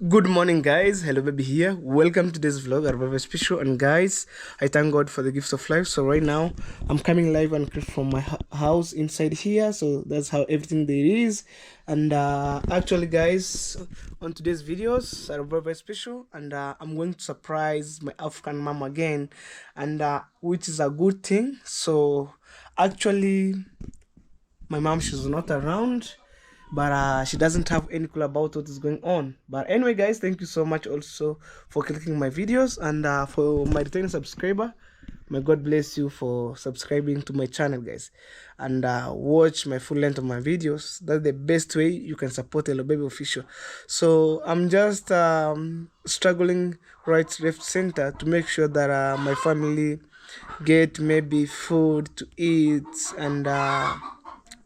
Good morning, guys. Hello, baby here. Welcome to this vlog, our very special. And guys, I thank God for the gifts of life. So right now, I'm coming live and from my house inside here. So that's how everything there is. And actually, guys, on today's videos are very special. And I'm going to surprise my African mom again, and which is a good thing. So actually, my mom, she's not around, but she doesn't have any clue about what is going on. But anyway, guys, thank you so much also for clicking my videos, and for my returning subscriber, may God bless you for subscribing to my channel, guys, and watch my full length of my videos. That's the best way you can support Hello Baby Official. So I'm just struggling right left center to make sure that my family get maybe food to eat, and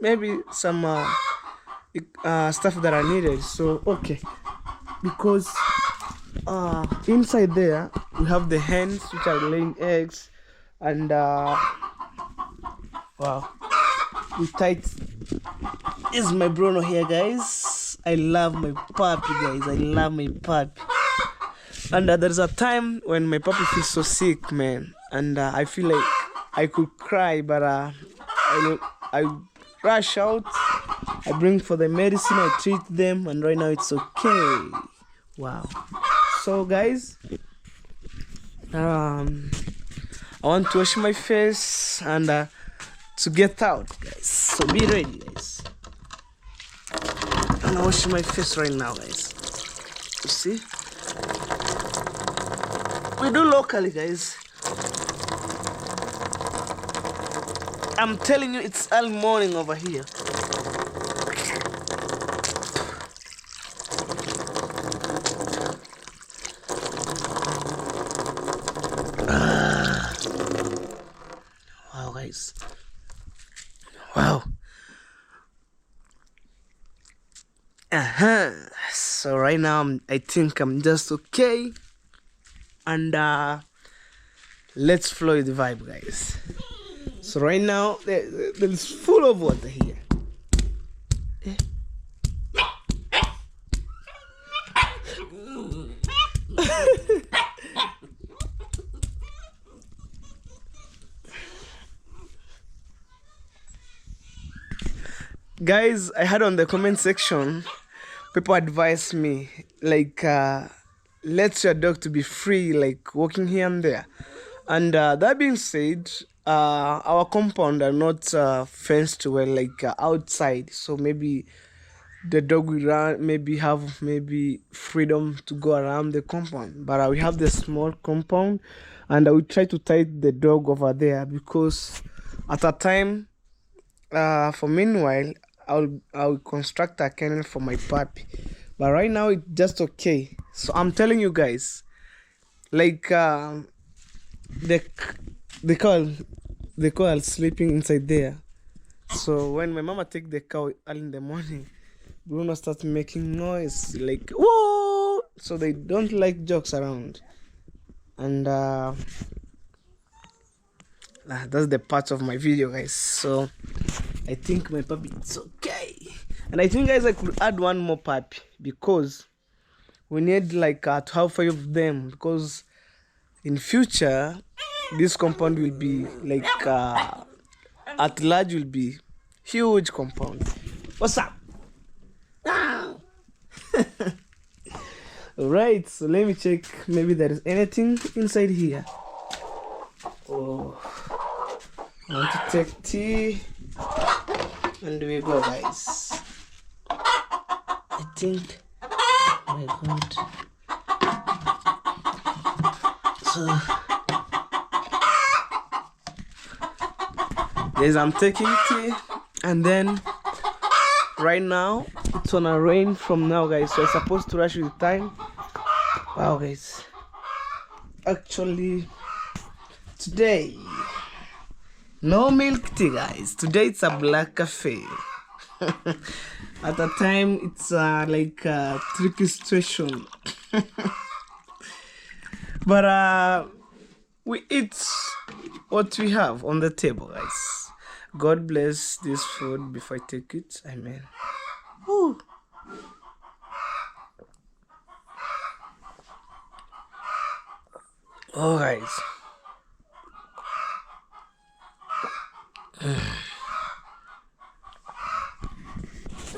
maybe some stuff that are needed. So okay, because inside there we have the hens which are laying eggs, and wow, we tight is my Bruno here, guys. I love my puppy, guys. I love my puppy. And there's a time when my puppy feels so sick, man, and I feel like I could cry, but I rush out, I bring for the medicine, I treat them, and right now it's okay. Wow. So guys, I want to wash my face and to get out, guys. So be ready, guys. I'm gonna wash my face right now, guys. You see? We do locally, guys. I'm telling you, it's early morning over here. Wow, guys. Wow. So right now, I think I'm just okay. And let's flow the vibe, guys. So right now, there's full of water here. Guys, I had on the comment section, people advise me, like, let your dog to be free, like walking here and there. And that being said, our compound are not fenced well, like outside. So maybe the dog will run, maybe have maybe freedom to go around the compound. But we have the small compound, and I will try to tie the dog over there, because at a time, for meanwhile, I'll construct a kennel for my puppy. But right now it's just okay. So I'm telling you guys, like the cow sleeping inside there. So when my mama take the cow early in the morning, Bruno starts making noise like whoa. So they don't like jokes around, and that's the part of my video, guys. So I think my puppy is okay, and I think, guys, I could add one more puppy, because we need like to have 5 of them, because in future this compound will be like at large, will be huge compound. What's up? All right, so let me check, maybe there is anything inside here. Oh, I want to take tea, and we go, guys. I think, oh my God. So guys, I'm taking tea, and then right now it's gonna rain from now, guys, so I'm supposed to rush with the time. Wow, guys, actually today no milk tea, guys. Today it's a black cafe. At the time it's like a tricky situation. But we eat what we have on the table, guys. God bless this food before I take it. Amen. Woo. Oh guys,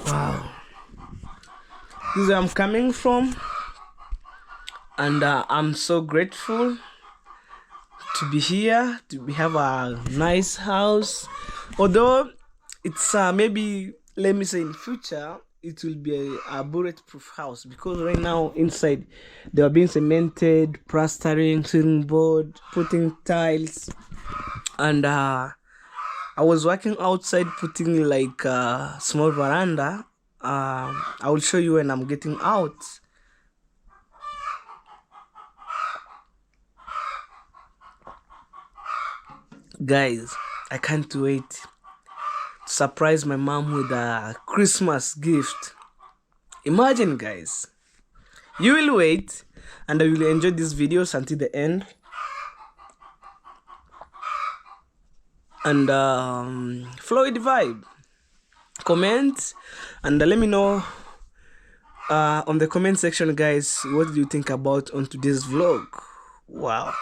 wow, this is where I'm coming from, and I'm so grateful to be here, have a nice house. Although it's maybe, let me say, in future it will be a bulletproof house, because right now inside they are being cemented, plastering, ceiling board, putting tiles, and I was working outside putting like a small veranda. I will show you when I'm getting out. Guys, I can't wait to surprise my mom with a Christmas gift. Imagine, guys. You will wait, and I will enjoy these videos until the end. And Floyd vibe. Comment and let me know on the comment section, guys, what do you think about on today's vlog. Wow,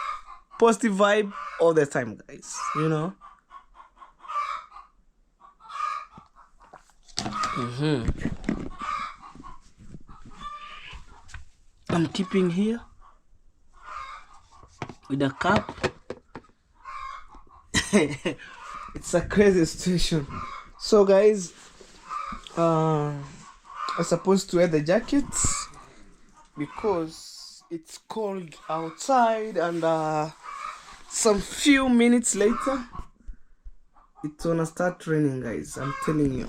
positive vibe all the time, guys, you know. I'm keeping here with a cup. It's a crazy situation. So guys, I'm supposed to wear the jackets because it's cold outside, and some few minutes later it's gonna start raining, guys, I'm telling you.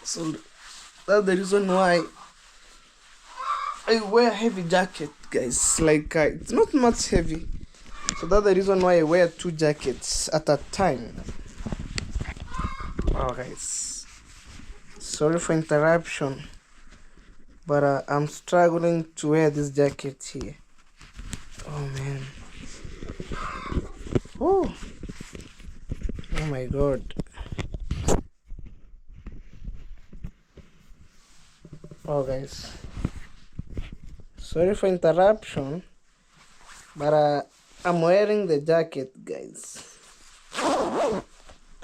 So that's the reason why I wear a heavy jacket, guys. Like it's not much heavy, so that's the reason why I wear 2 jackets at a time. Oh guys, sorry for interruption, but I'm struggling to wear this jacket here. Oh man. Oh my god. Oh guys, sorry for interruption, but I'm wearing the jacket, guys.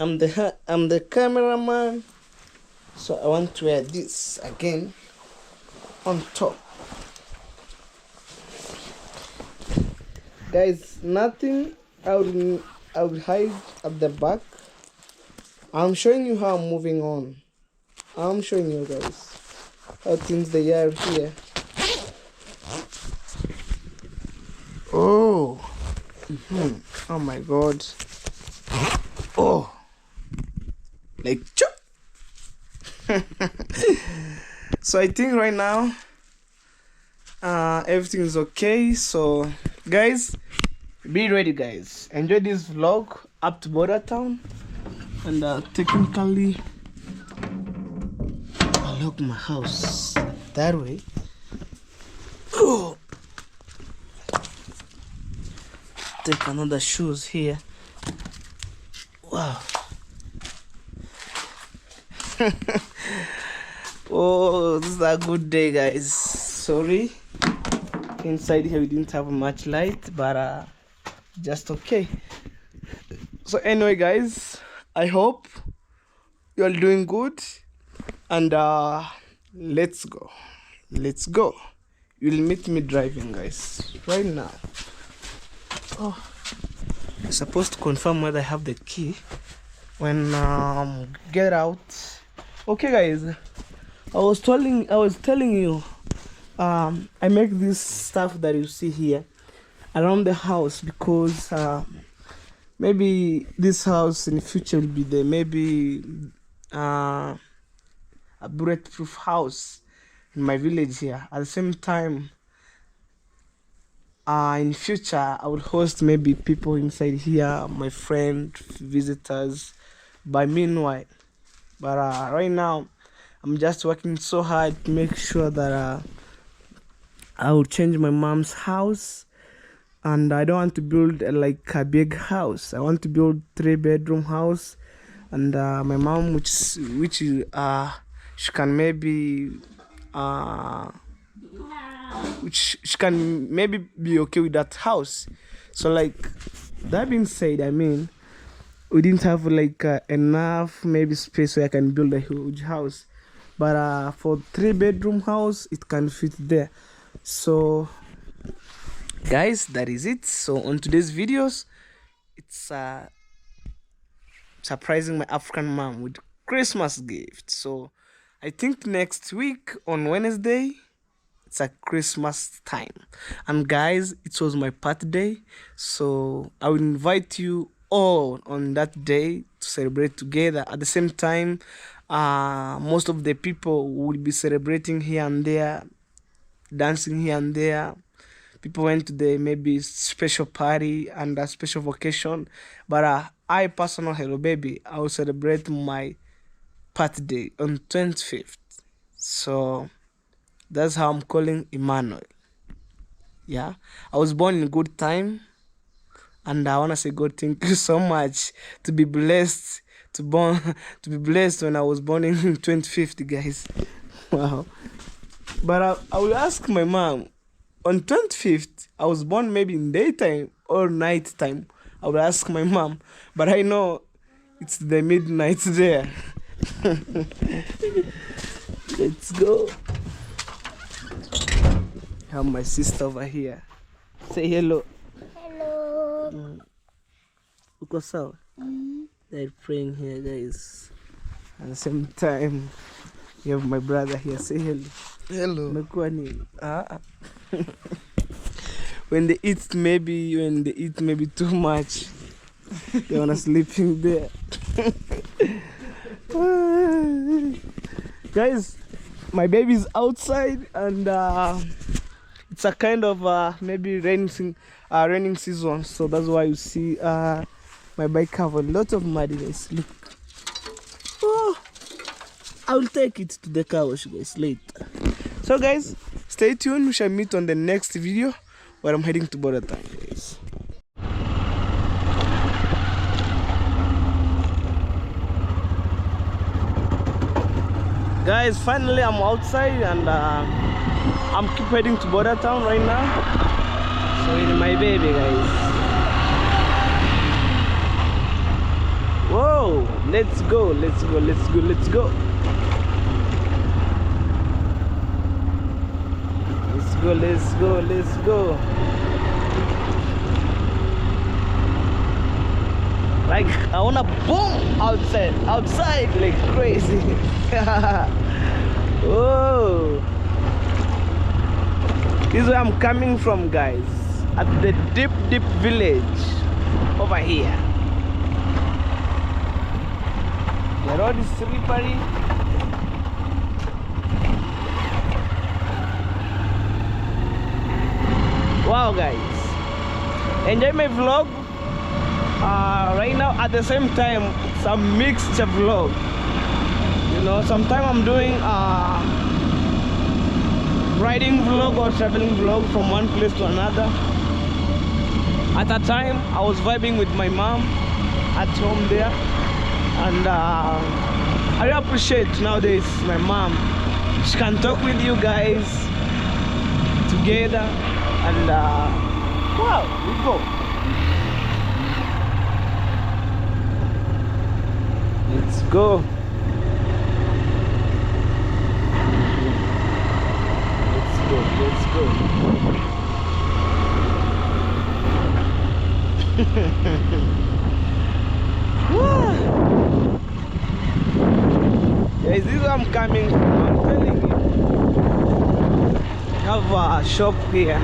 I'm the cameraman, so I want to wear this again on top. Guys, nothing I would hide at the back. I'm showing you how I'm moving on. I'm showing you guys how things they are here. Oh. Oh my god. Oh. Like chop. So I think right now everything is okay. So guys, be ready, guys. Enjoy this vlog up to border town, and technically I lock my house that way. Oh. Take another shoes here. Wow. Oh, this is a good day, guys. Sorry, inside here we didn't have much light, but just okay. So anyway, guys, I hope you're doing good, and let's go. You'll meet me driving, guys, right now. Oh, I'm supposed to confirm whether I have the key when get out. Okay, guys, I was telling you, I make this stuff that you see here around the house because maybe this house in the future will be the maybe a bulletproof house in my village here. At the same time, in future I will host maybe people inside here, my friend, visitors. But meanwhile, right now I'm just working so hard to make sure that I will change my mom's house, and I don't want to build like a big house. I want to build 3-bedroom house, and my mom, which she can maybe which she can maybe be okay with that house. So like that being said, I mean, we didn't have like enough maybe space where I can build a huge house, but for 3-bedroom house it can fit there. So guys, that is it. So on today's videos, it's surprising my African mom with Christmas gift. So I think next week on Wednesday it's a Christmas time, and guys, it was my birthday, so I will invite you all on that day to celebrate together. At the same time, most of the people will be celebrating here and there, dancing here and there. People went to the maybe special party and a special vacation, but I personal hello baby, I will celebrate my birthday on 25th. So that's how I'm calling Emmanuel. Yeah, I was born in good time, and I wanna say God, thank you so much to be blessed to be blessed when I was born in 25th, guys. Wow. But I will ask my mom on 25th. I was born maybe in daytime or night time. I will ask my mom, but I know it's the midnight there. Let's go. I have my sister over here. Say hello. Hello. Uko sawa? They're praying here, guys. At the same time, you have my brother here. Say hello. Hello. Umekuwa nini? When they eat maybe too much, they wanna sleeping there. Guys, my baby's outside, and it's a kind of maybe raining season, so that's why you see my bike have a lot of mud, guys. Look. Oh, I'll take it to the car wash, guys, later. So guys, stay tuned. We shall meet on the next video where I'm heading to Border Town, guys. Guys, finally I'm outside, and I'm keep heading to Border Town right now. So with my baby, guys. Whoa, let's go. Let's go. Let's go like I wanna boom outside like crazy. Whoa, this is where I'm coming from, guys, at the deep village over here. The road is slippery. Wow, guys, enjoy my vlog. Right now, at the same time, it's a mixture vlog. You know, sometimes I'm doing riding vlog or traveling vlog from one place to another. At that time, I was vibing with my mom at home there, and I really appreciate nowadays my mom. She can talk with you guys together, and wow, we go. Let's go. Let's go. Guys, this is where I'm coming from. I'm telling you. We have a shop here,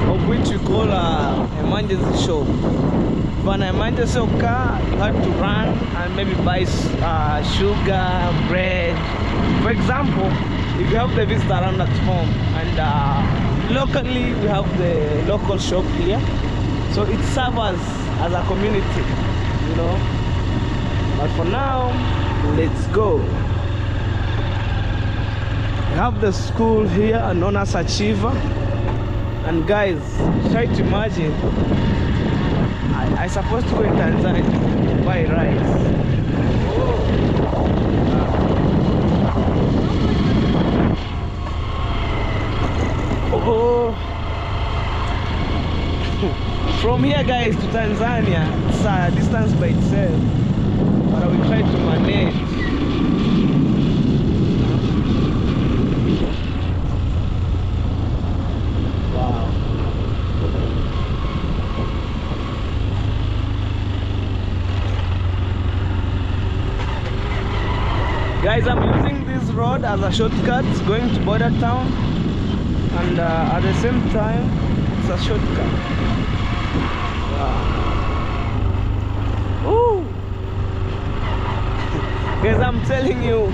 of which we call a emergency shop. When an emergency occur, you have to run and maybe buy sugar, bread. For example, if you have the visitor around at home, and locally we have the local shop here, so it serves as a community, you know. But for now, let's go. We have the school here known as Achiever, and guys, try to imagine, I supposed to go in Tanzania to buy rice. Oh, from here, guys, to Tanzania, it's a distance by itself, but I will try to manage. Wow. Guys, I'm using this road as a shortcut going to border town, and at the same time, it's a shortcut. Wow. Ooh. Guys, I'm telling you,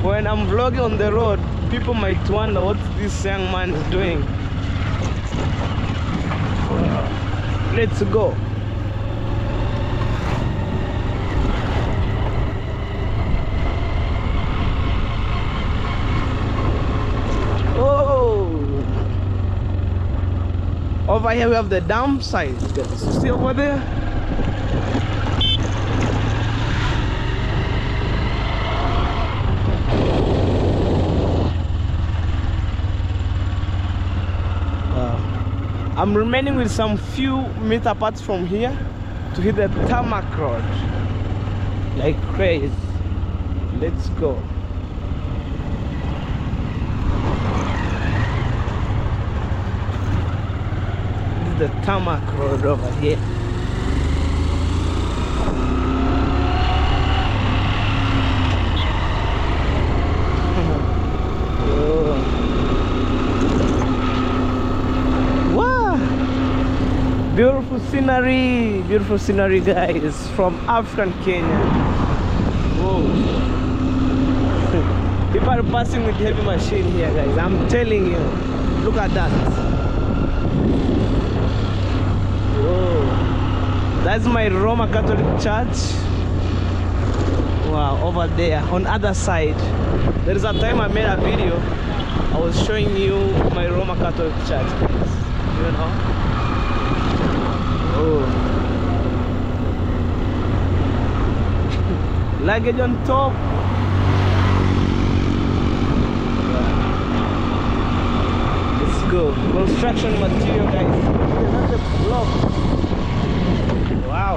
when I'm vlogging on the road, people might wonder what this young man is doing. Let's go. Oh, over here we have the dam site. Guys, you see over there? I'm remaining with some few meter apart from here to hit the tarmac road like crazy. Let's go. This is the tarmac road over here. Beautiful scenery, guys, from African Kenya. Whoa. People are passing with heavy machine here, guys. I'm telling you. Look at that. Whoa. That's my Roman Catholic Church. Wow, over there on other side. There is a time I made a video. I was showing you my Roman Catholic Church, guys. You know. Oh. Luggage on top. Let's go. Construction material, guys. Another block. Wow.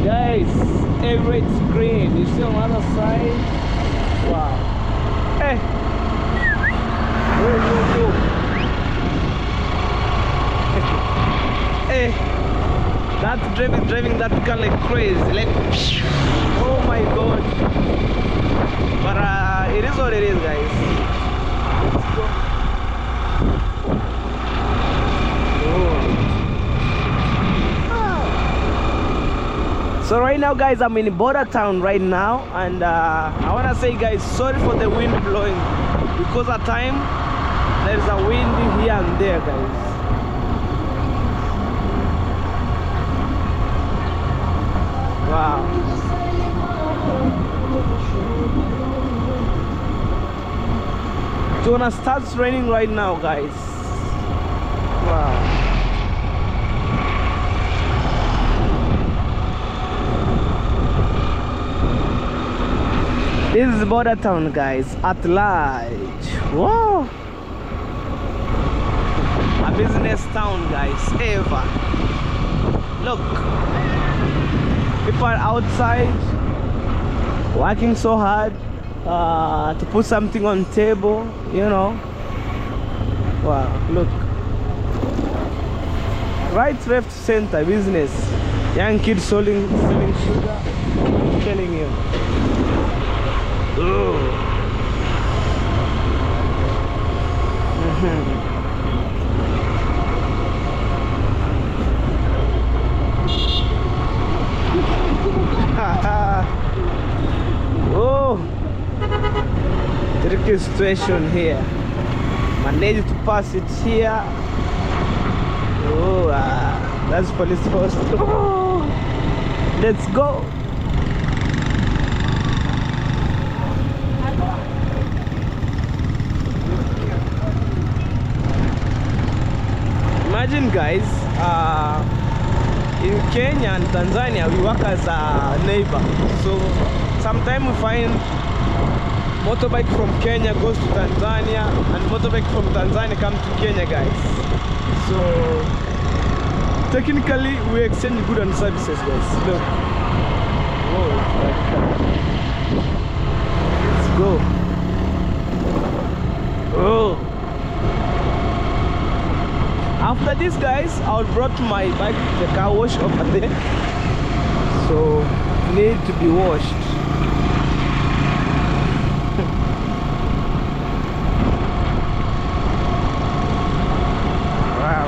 Guys, everywhere it's green. You see on the other side? Wow. Hey! Whoa. Hey! That driving that car like crazy. Like, oh my god. But it is what it is, guys. Let's go. So right now, guys, I'm in border town right now, and I want to say, guys, sorry for the wind blowing, because at time there's a wind here and there, guys. Wow. It's gonna start raining right now, guys. Wow. This is border town, guys, at large. Whoa! A business town, guys, ever. Look, people are outside working so hard to put something on table, you know. Wow, look. Right, left, center, business. Young kids selling sugar. I'm telling you. Oh, tricky situation here. Managed to pass it here. Oh, that's police post. Oh, let's go. imagine guys, in Kenya and Tanzania we work as a neighbor, so sometimes we find motorbike from Kenya goes to Tanzania and motorbike from Tanzania come to Kenya guys. So technically we exchange goods and services guys. Look. Whoa, let's go. Oh. After this guys, I brought my bike to the car wash over there, so it need to be washed. Wow.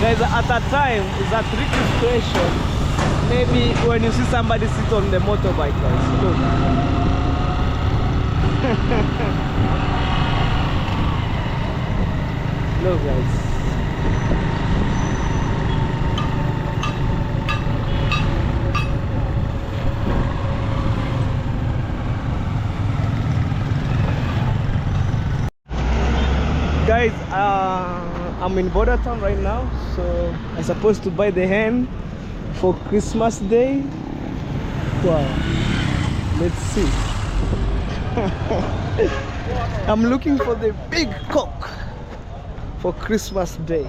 Guys, at that time, it's a tricky situation. Maybe when you see somebody sit on the motorbike, guys. Look. Look, guys. Guys, I'm in border town right now, so I'm supposed to buy the hen for Christmas Day. Wow, let's see. I'm looking for the big cock for Christmas Day.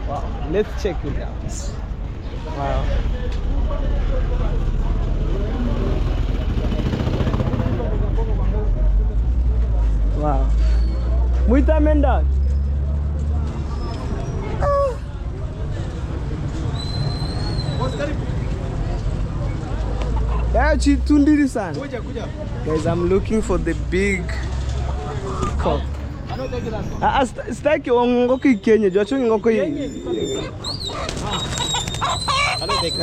Wow, let's check it out. Wow. Wow. Muita menda. Tundiri san. Guys, I'm looking for the big cock. Sitaki ngoko ikenye, jwacho ngoko hii.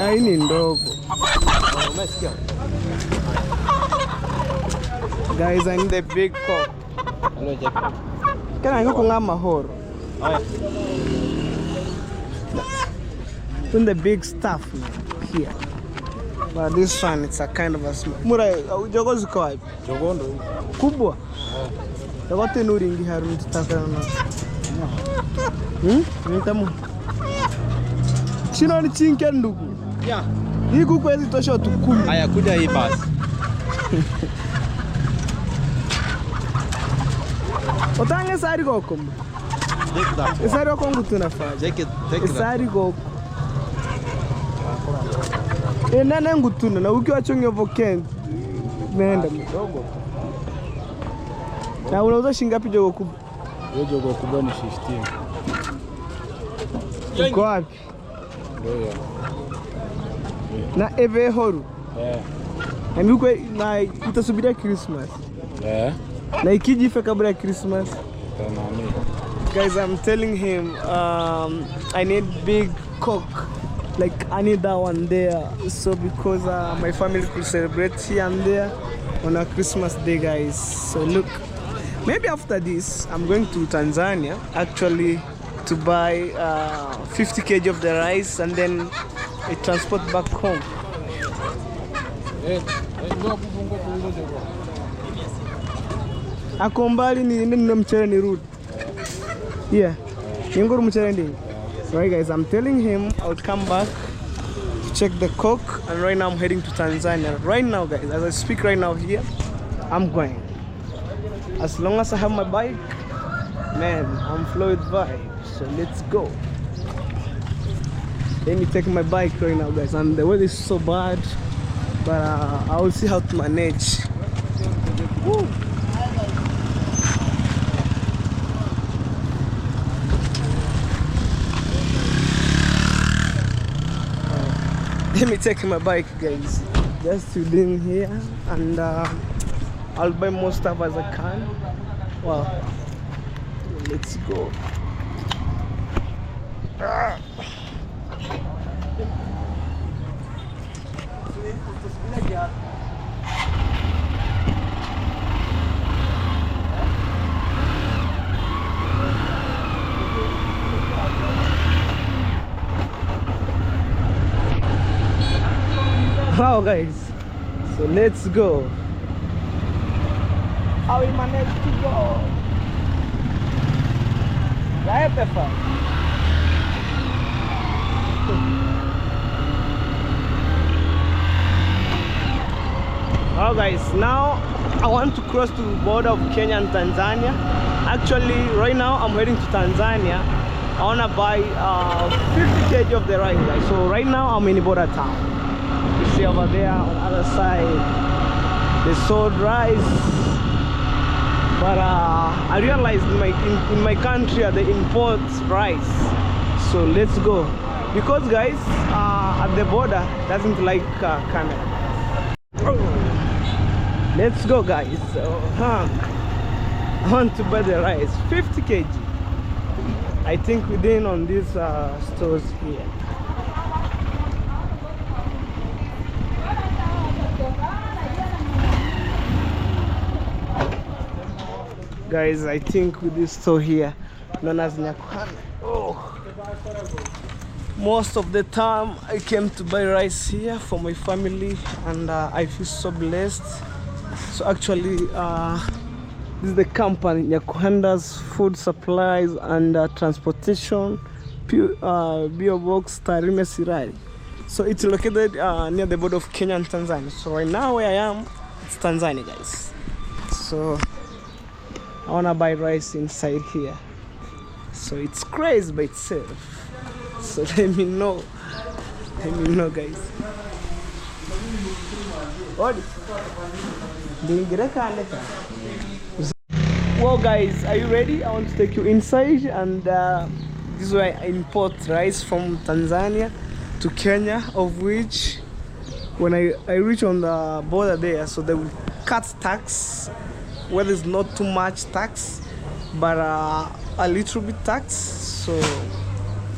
Hii ni ndogo. Guys, I need a big cock. Can I go ngama horo? The big stuff here. But this one, it's a kind of a small. Murai, jogo ziko wapi? Jogondo. Kubwa? Yote nuri ingi haru nitakana na. Nitamu. Shino ni chinke ndugu. Yeah. Hii kuku hizi tosha watu 10. Haya kuja hii basi. Otange sari goko. Sari goko ngutu nafaa. Take it. Sari goko. Nene ngutuna na ukiwa chonyo voken. Nenda mdogo. Na unauza shingapi jogo kubwa? Hiyo jogo kubwa ni 15. Uko wapi? Ndio. Na eve horu. Na mimi na utasubiria Christmas. Na ikiji fika kabla ya Christmas. Guys, I'm telling him I need big cock. Like I need that one there, so because my family could celebrate here and there on a Christmas Day, guys. So look, maybe after this I'm going to Tanzania actually to buy 50 kg of the rice and then I transport back home. Akombali ni nino mchele ni road. Yeah, ninguru mchele ndi. Right guys, I'm telling him I'll come back to check the cock, and right now I'm heading to Tanzania. Right now guys, as I speak right now here, I'm going. As long as I have my bike, man, I'm flowed vibe. So let's go. Let me take my bike right now guys, and the weather is so bad, but I will see how to manage. Woo. Let me take my bike guys, just to in here, and I'll buy more stuff as I can. Wow, let's go. Wow, guys, so let's go. How we managed to go? Right, Pepper? Well, guys, now I want to cross to the border of Kenya and Tanzania. Actually, right now I'm heading to Tanzania. I want to buy 50 kg of the rice, guys. So right now I'm in the border town. You see over there on the other side, they sold rice. But I realized in my country they import rice. So let's go. Because guys, at the border doesn't like camera. Let's go, guys. So, I want to buy the rice, 50 kg. I think within on these stores here. Guys, I think with this store here, known as Nyakwanda. Oh. Most of the time I came to buy rice here for my family, and I feel so blessed. So actually this is the company Nyakwanda's Food Supplies and Transportation, Bio Box Tarime Sirari. So it's located near the border of Kenya and Tanzania. So right now where I am, it's Tanzania, guys. So I wanna buy rice inside here. So it's crazy by itself. So let me know guys. Well guys, are you ready? I want to take you inside, and this is where I import rice from Tanzania to Kenya, of which when I reach on the border there, so they will cut tax where there's not too much tax, but a little bit tax. So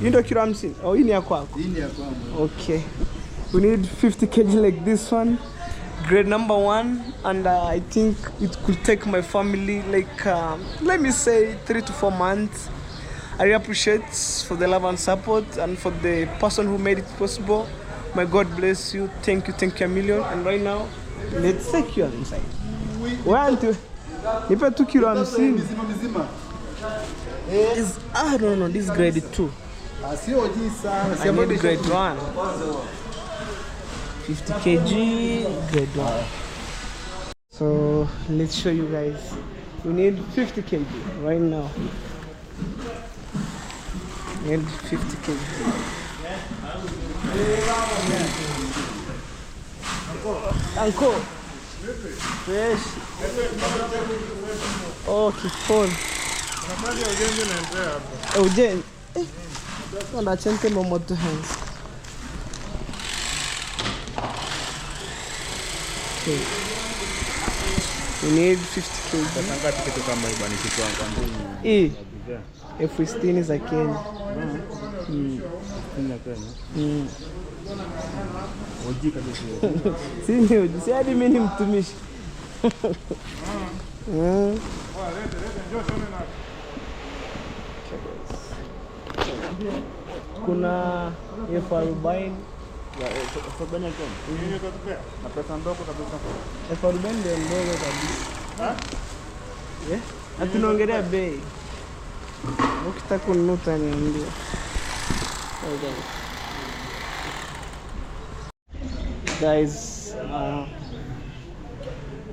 you know kilo 50. Oh, hii ni ya kwako. Okay, we need 50 kg like this one, grade number 1, and I think it could take my family like let me say 3 to 4 months. I really appreciate for the love and support, and for the person who made it possible. My God bless you. Thank you a million. And right now let's take you inside. One, two. Nipe 2 kilo 50. I don't know, this is grade 2. I need grade 1. 50 kg, grade 1. So let's show you guys. We need 50 kg right now. We need 50 kg. Uncle. Fresh. Oh, kifoni. Eugene. And I change them on 2 hands. Okay. We need 50 kg. If we still is a Kenya. Si hadi mimi ni mtumishi. Kuna elfu 40 na pesa ndogo kabisa. Elfu 40 ndio ndogo kabisa. Hatunaongelea bei. Ukitaka kununua niambie. Guys,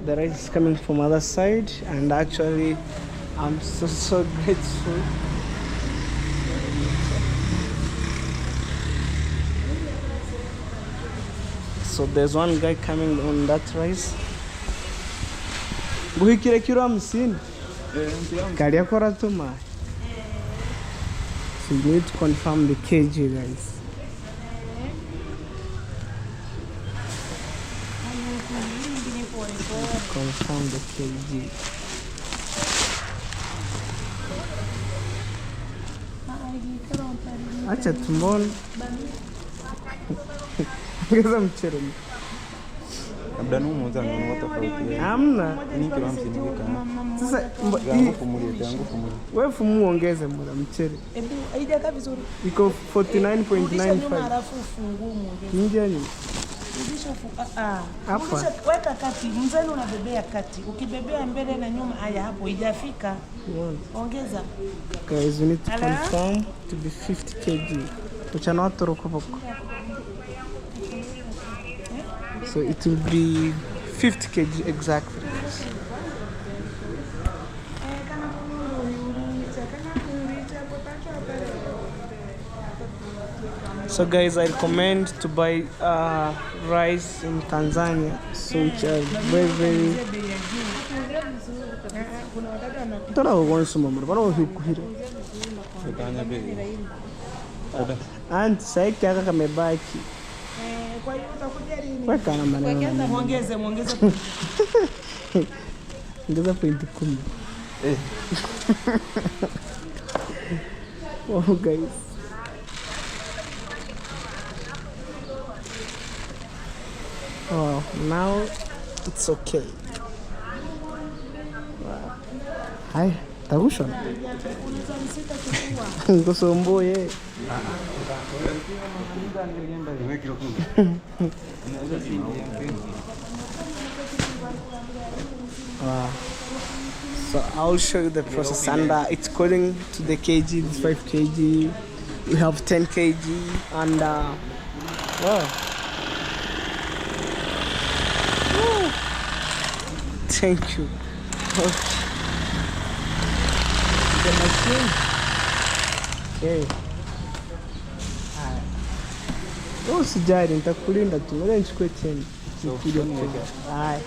the rice is coming from other side, and actually I'm so grateful. So there's one guy coming on that rice. Buhikire kilo 50. Kali akora tuma. So you need to confirm the kg, guys. Confirm the kg. Acha tumboni. Ongeza mchele. Labda numu tofauti. Hamna. Ni kilo 50 Sasa yangu fumulie. wewe fumu ongeze mbona mchele. Hebu haijakaa vizuri. Iko 49.95. Halafu funguo muongeze. Nje ni. Rudisha Hapa. Rudisha, weka kati. Mzani unabebea kati. Ukibebea mbele na nyuma haya hapo haijafika. Ongeza. Guys, we need to confirm to be 50 kg. Tuchana watu rokoboko. So it will be 50 kg exactly. So guys, I recommend to buy rice in Tanzania, so which are very and sai kaka kamebaki. Kwa hiyo utakuja lini? Weka na maneno. Muongeze. Ongeza point 10. Oh guys. Oh, now it's okay. Wow. Hai, tagusha. Ngosombo ye. Wow. So I'll show you the process, and it's according to the kg. It's 5 kg. We have 10 kg, and wow. Woo. Thank you. Okay. The machine. Okay. Oh, sijari nitakulinda tu. Ngoja nichukue tena. Hai.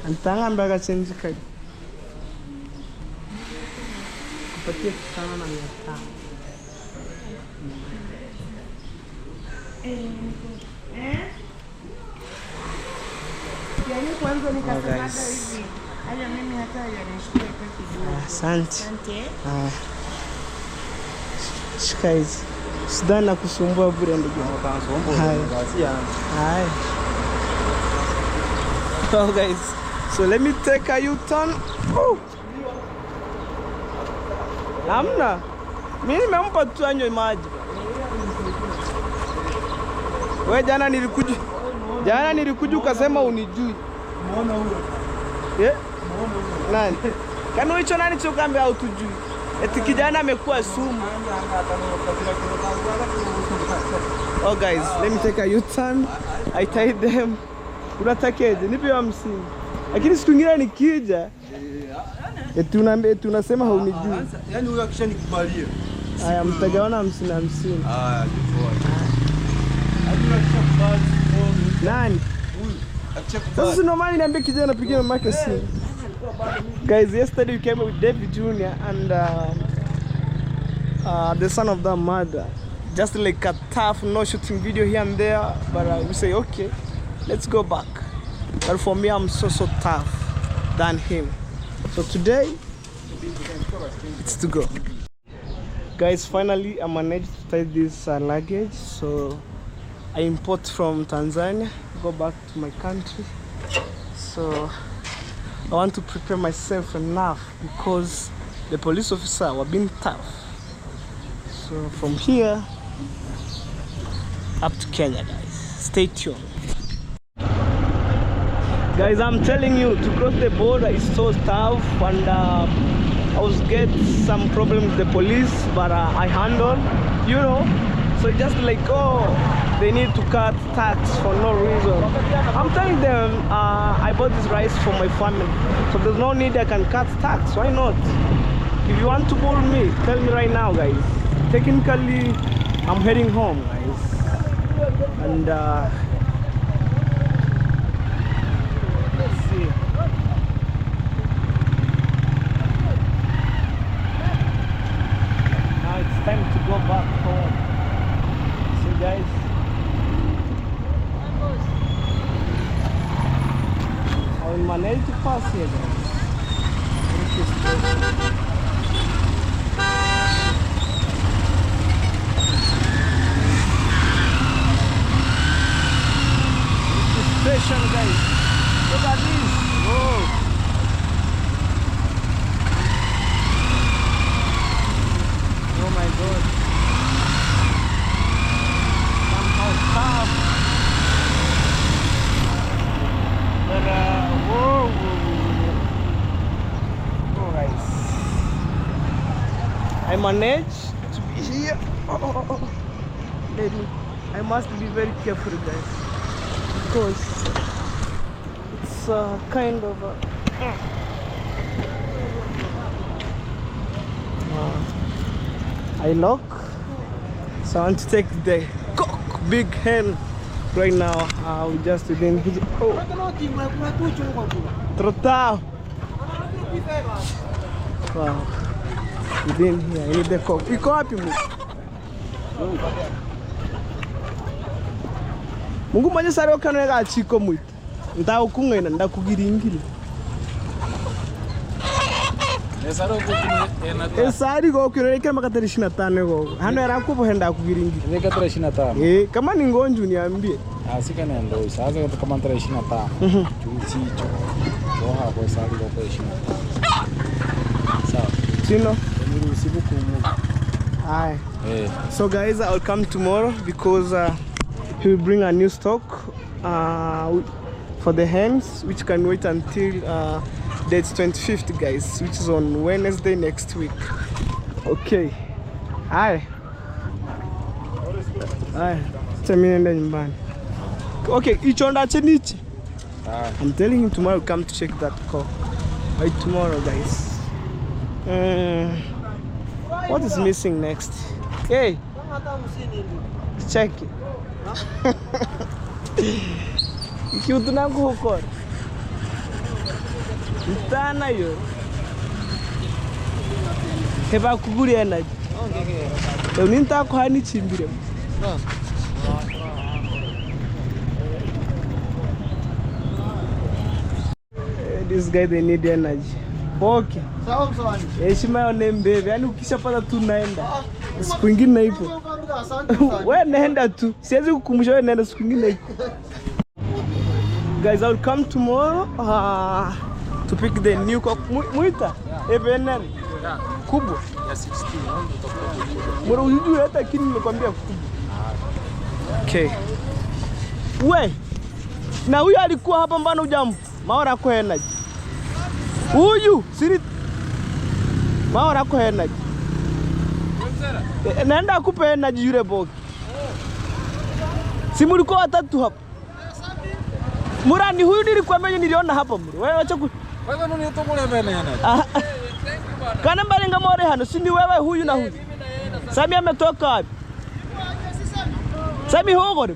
Antanga mbaga chenji kali. Kupatia sana na 500. Yaani kwanza nikasema hivi. Haya mimi hata yanishukuru kwa kidogo. Asante. Shika hizi. Sidhani na kusumbua bure ndugu. Hai. So guys, so let me take a U-turn. Oh. Hamna. Mimi nimempa tu anywe maji. Wewe jana nilikuja ukasema unijui. Muona huyo. Nani? Kama hicho nani chokambe au tujui? Eti kijana amekuwa sumu. Oh guys, let me take a U-turn. I tied them. Unatakeje? Nipe 50. Lakini siku nyingine nikija, eti tunasema haunijui. Yaani huyo akishanikubalia. Haya, mtagawana 50. Haya, jipoa. Nani? Sasa si normally niambie kijana napigia mamake simu. Guys, yesterday we came with David Jr. and the son of that mother. Just like a tough no shooting video here and there, but we say okay, let's go back. But for me, I'm so tough than him. So today, it's to go. Guys, finally I managed to tie this luggage. So I import from Tanzania, go back to my country. So I want to prepare myself enough because the police officer were being tough. So from here up to Kenya, guys. Stay tuned. Guys, I'm telling you, to cross the border is so tough, and I was get some problem with the police, but I handled, you know. So just like, oh, they need to cut tax for no reason. I'm telling them, I bought this rice for my family, so there's no need I can cut tax. Why not? If you want to bully me, tell me right now, guys. Technically, I'm heading home, guys, and let's see. Now it's time to go back home. See, guys. I will manage to pass here, guys. managed to be here. Lady, I must be very careful, guys, because it's kind of a I lock, so I want to take the big hen right now. We just didn't. Oh, trotao. Wow, we didn't hear. I need the cock. You copy me. Mungu mwenye sare okanwega achiko mwito. Ndaukunga ndakugiringiri. Esari go kireke makatari 25 go. Hano era kupo henda kugiringiri. Reka 25. Kama ni ngonju niambie. Sika nendo. Sasa kama 25. Chuchicho. Oha kwa sari go 25. Sawa. Sino? Niruhusibu kumu. Aye. So guys, I'll come tomorrow because he will bring a new stock for the hens, which can wait until date 25th, guys, which is on Wednesday next week. Okay. Aye. Aye. Okay, ichonda chenichi. I'm telling him tomorrow come to check that car. By tomorrow, guys. What is missing next? Hey, check it. Ikiutu nangu huko. Mtana yo. Heba kuguri energy. Uninta ko hani chimbire. This guy they need energy. Okay. Sawa sawa. Heshima yao mbebe. Yaani ukishapata tu naenda. Siku nyingine ipo. Wewe naenda tu. Siwezi kukumbusha wewe naenda siku nyingine ipo. Guys, I'll come tomorrow to pick the new cock. Muita? Evener. Kubwa. Ya 16. Mbona unijui hata kini nimekwambia kubwa. Okay. We. Na huyu alikuwa hapa mbana ujambo. Maora kwa energy. Huyu siri maora kwa energy. Naenda akupe energy yule boki. Si mlikuwa watatu hapa. Murani huyu nilikwambia niliona hapa muru. Wewe acha wewe nani utokule mbele yana? Kana mbalenga more hano, si ni wewe huyu na huyu. Sami ametoka wapi? Sami hogore.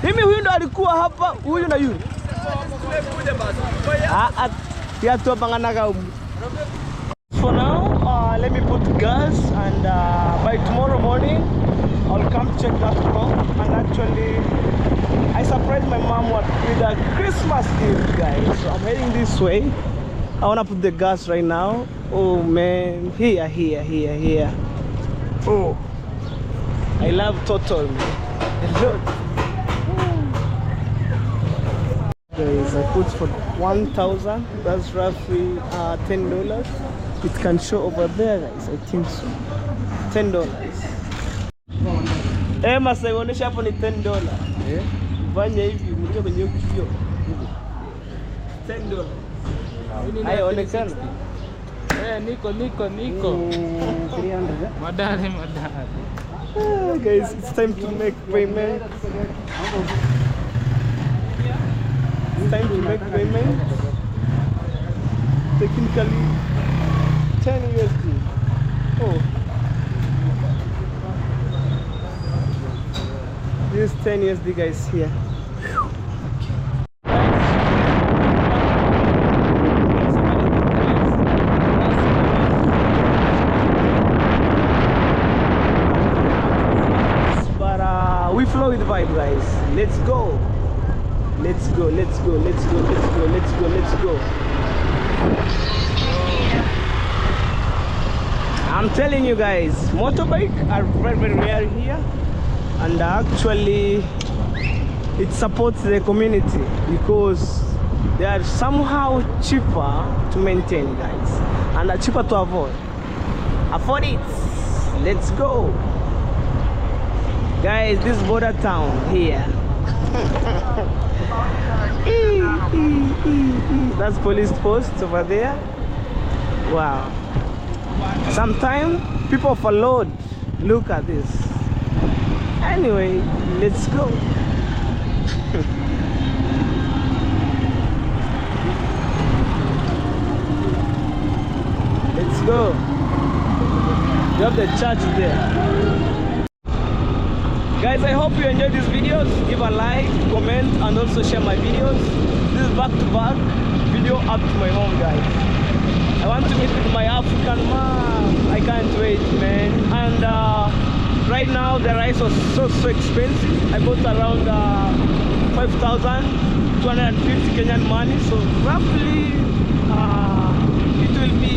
Mimi huyu ndo alikuwa hapa, huyu na yule. Ya tu banganaga umu. For now, let me put gas and by tomorrow morning I'll come check that car. And actually I surprised my mom with a Christmas gift, guys. So I'm heading this way. I wanna put the gas right now. Oh man, here. Oh, I love Total. Guys, I put for 1,000. That's roughly $10. It can show over there, guys. I think so. $10. Masa ionesha hapo ni $10. Fanya hivi mlio kwenye kio. $10. Haionekana. Niko. 300. Madare. Guys, it's time to make payment. It's time to make payment. Technically 10 USD. Oh. This is 10 USD, guys, here. But we flow with the vibe, guys. Let's go. I'm telling you guys, motorbike are very rare here, and actually it supports the community because they are somehow cheaper to maintain, guys, and are cheaper to afford it. Let's go, guys. This border town here. That's police post over there. Wow. Sometimes people overload. Look at this. Anyway, let's go. Let's go. You have the church there. Guys, I hope you enjoyed these videos. Give a like, comment, and also share my videos. This is back-to-back video up to my home, guys. I want to meet with my African mom. I can't wait, man. And right now the rice was so expensive. I bought around 5,250 Kenyan money. So roughly it will be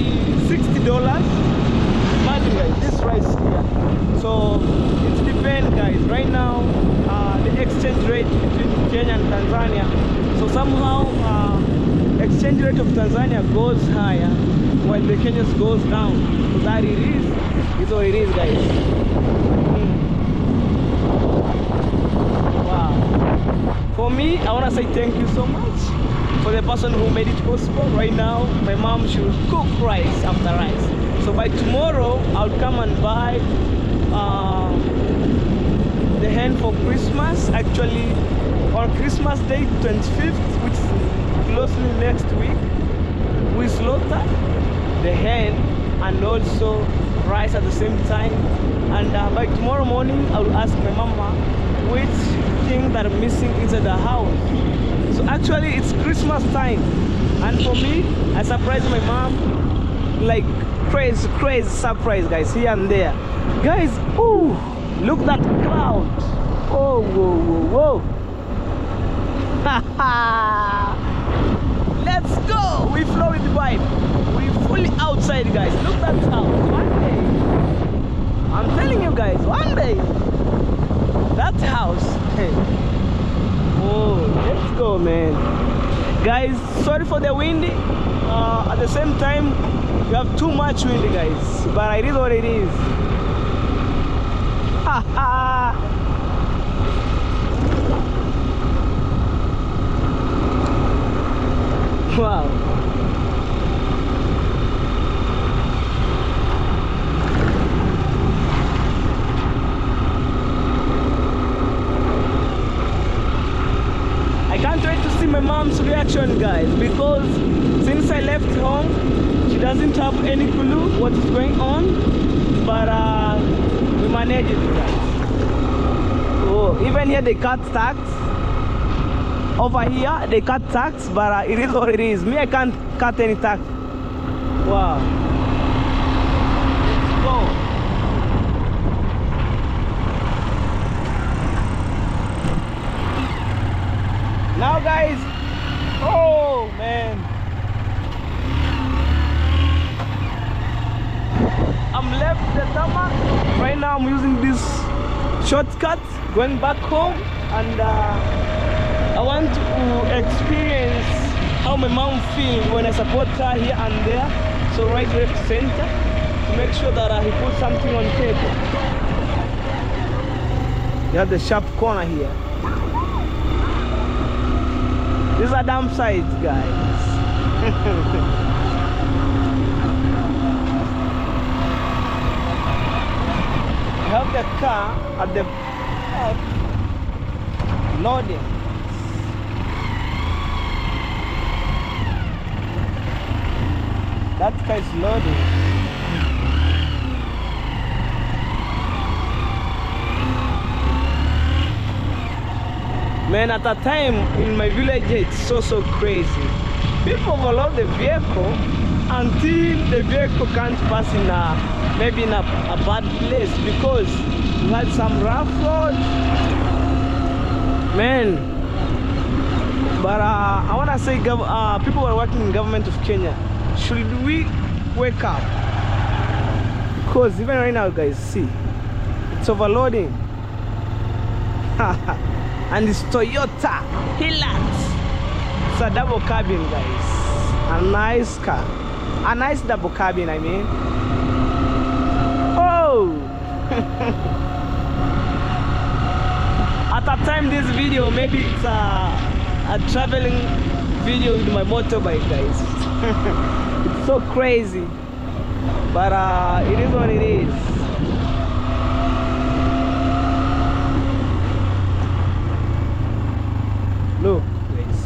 $60. Imagine, guys, this rice here. So it depends, guys. Right now the exchange rate between Kenya and Tanzania. So somehow exchange rate of Tanzania goes higher while the Kenya's goes down. So that it is what it is, guys. Wow. For me, I want to say thank you so much for the person who made it possible. Right now, my mom should cook rice after rice. So by tomorrow, I'll come and buy the hen for Christmas. Actually, on Christmas Day, 25th, which is closely next week, we slaughter the hen and also rice at the same time. And by tomorrow morning, I will ask my mama which things that are missing inside the house. So actually, it's Christmas time, and for me, I surprised my mom like crazy surprise, guys, here and there. Guys, oh, look that cloud. Oh, whoa. Let's go. We flow with the vibe. We fully outside, guys. Look at that house. One day, I'm telling you guys, one day that house, hey. Oh, let's go, man. Guys, sorry for the windy. At the same time, we have too much wind, guys, but it is what it is. Wow. I can't wait to see my mom's reaction, guys, because since I left home, she doesn't have any clue what is going on, but we manage it, guys. Oh, even here they cut tax. Over here they cut tax, but it is what it is. Me, I can't cut any tax. Wow. Let's go. Now, guys. Oh man. I'm left the tarmac. Right now I'm using this shortcut going back home, and I want to experience how my mom feels when I support her here and there. So right, left, center, to make sure that he puts something on table. You have the sharp corner here. These are damn sides, guys. You have the car at the back loading. That car is loading. Man, at that time in my village, it's so crazy. People overload the vehicle until the vehicle can't pass in maybe in a bad place, because we had some rough road. Man, but I want to say people who are working in government of Kenya, should we wake up? Because even right now, guys, see, it's overloading. And it's Toyota Hilux. It's a double cabin, guys. A nice car. A nice double cabin, I mean. Oh! At that time, this video, maybe it's a traveling video with my motorbike, guys. It's so crazy. but it is what it is. Look, guys,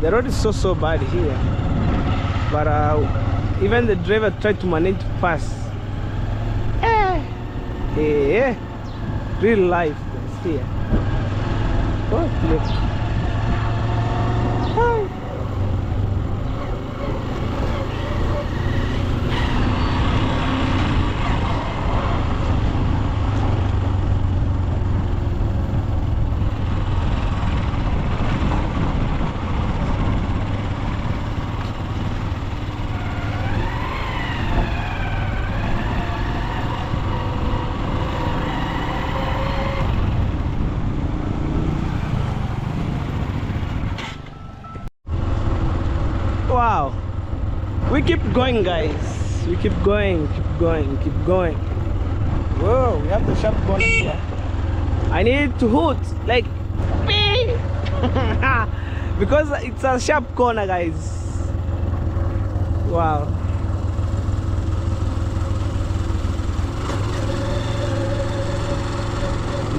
the road is so bad here, but even the driver tried to manage to pass. Real life is here. Oh, look. Hi. Wow, we keep going, guys. We keep going, keep going, keep going. Whoa, we have the sharp corner here. I need to hoot like me because it's a sharp corner, guys. Wow.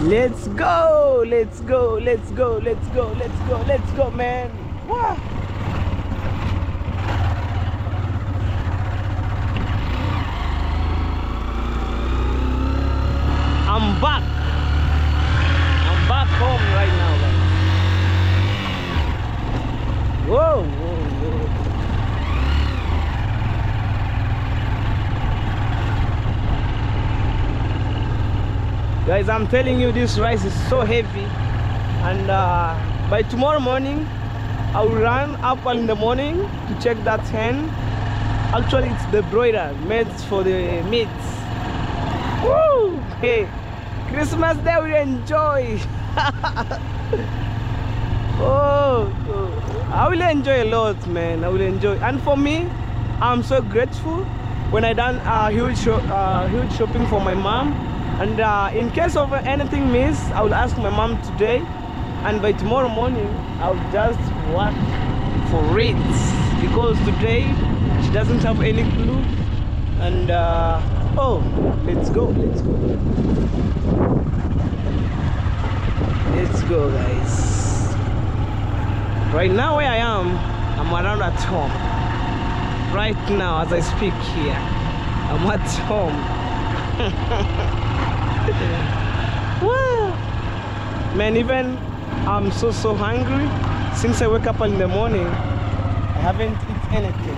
Let's go, let's go, let's go, let's go, let's go, let's go, man. Wow. I'm back. I'm back home right now, guys. Whoa, whoa, whoa. Guys, I'm telling you, this rice is so heavy, and by tomorrow morning I will run up in the morning to check that hen. Actually, it's the broiler made for the meat. Woo! Hey, Christmas Day we enjoy. Oh, I will enjoy a lot, man. I will enjoy, and for me, I'm so grateful when I done huge shopping for my mom. And in case of anything miss, I will ask my mom today, and by tomorrow morning I'll just work for it, because today she doesn't have any clue. And oh, let's go, let's go, let's go, guys. Right now where I am, I'm around at home. Right now as I speak here, I'm at home. Wow. Man, even I'm so hungry. Since I wake up in the morning, I haven't eaten anything.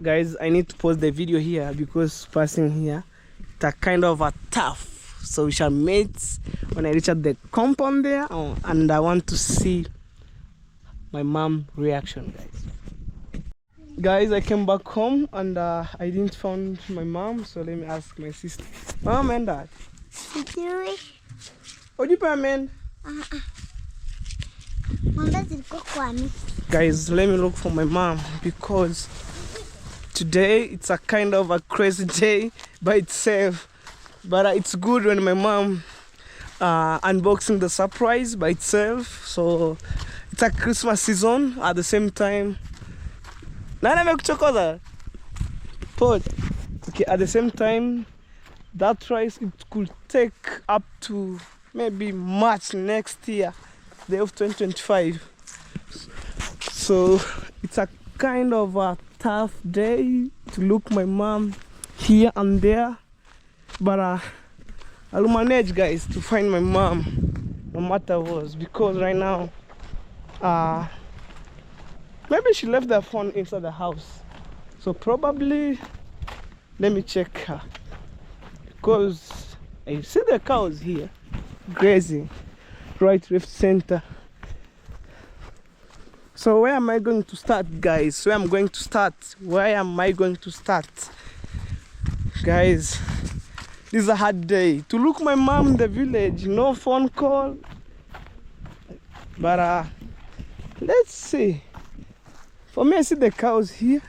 Guys, I need to pause the video here because passing here, it's a kind of a tough. So we shall meet when I reach at the compound there, and I want to see my mom reaction, guys. I came back home and I didn't find my mom, so let me ask my sister. Mom and dad. Sijui. Ojipa, man. Mama zilikuwa kwa mimi. Guys, let me look for my mom because today it's a kind of a crazy day by itself, but it's good when my mom unboxing the surprise by itself. So it's a Christmas season at the same time. Okay, at the same time, that rice, it could take up to maybe March next year, the of 2025. So it's a kind of a tough day to look my mom here and there, but I'll manage, guys, to find my mom no matter what, because right now maybe she left the phone inside the house, so probably let me check her, because I see the cows here grazing right left center. So where am I going to start, guys? Where am I going to start? Guys, this is a hard day to look my mom in the village, no phone call, but let's see. For me, I see the cows here.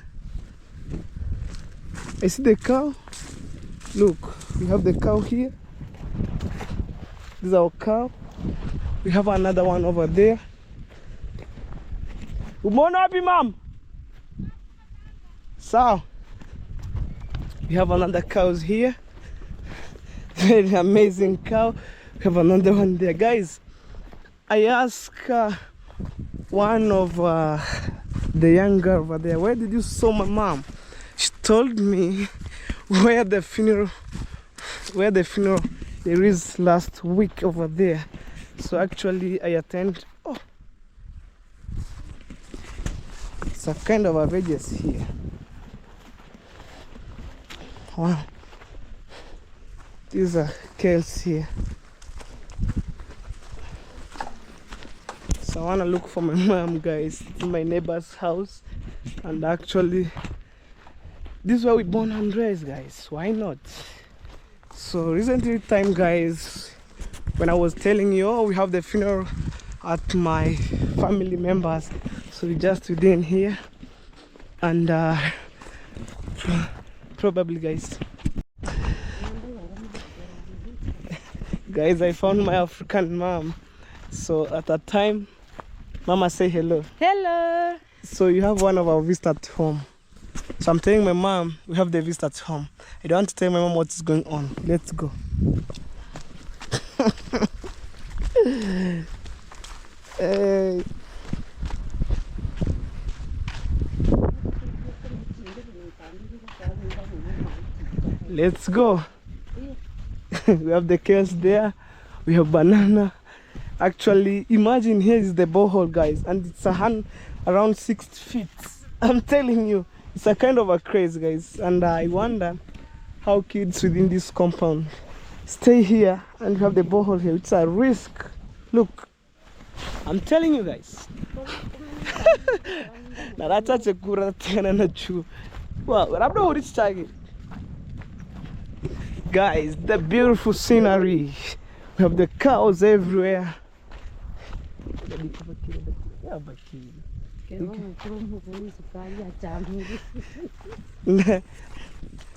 I see the cow. Look, we have the cow here. This is our cow. We have another one over there. Umeona wapi mom? So we have another cows here. Very amazing cow. We have another one there, guys. I asked one of the young girl over there, where did you saw my mom? She told me where the funeral there is last week over there. So actually I attend. Oh, it's a kind of a radius here. Wow, these are cows here. So I want to look for my mom, guys. It's in my neighbor's house, and actually this is where we born and raised, guys. Why not? So recently time, guys, when I was telling you, oh, we have the funeral at my family members, so we just within here, and probably guys, I found my African mom. So at that time, mama, say hello. Hello. So you have one of our visitors at home. So I'm telling my mom we have the visitor at home. I don't want to tell my mom what's going on. Let's go. Hey. Let's go. We have the chaos there. We have banana. Actually, imagine here is the borehole, guys, and it's around 6 feet. I'm telling you, it's a kind of a craze, guys. And I wonder how kids within this compound stay here and have the borehole here. It's a risk. Look, I'm telling you, guys. Guys, the beautiful scenery. We have the cows everywhere. We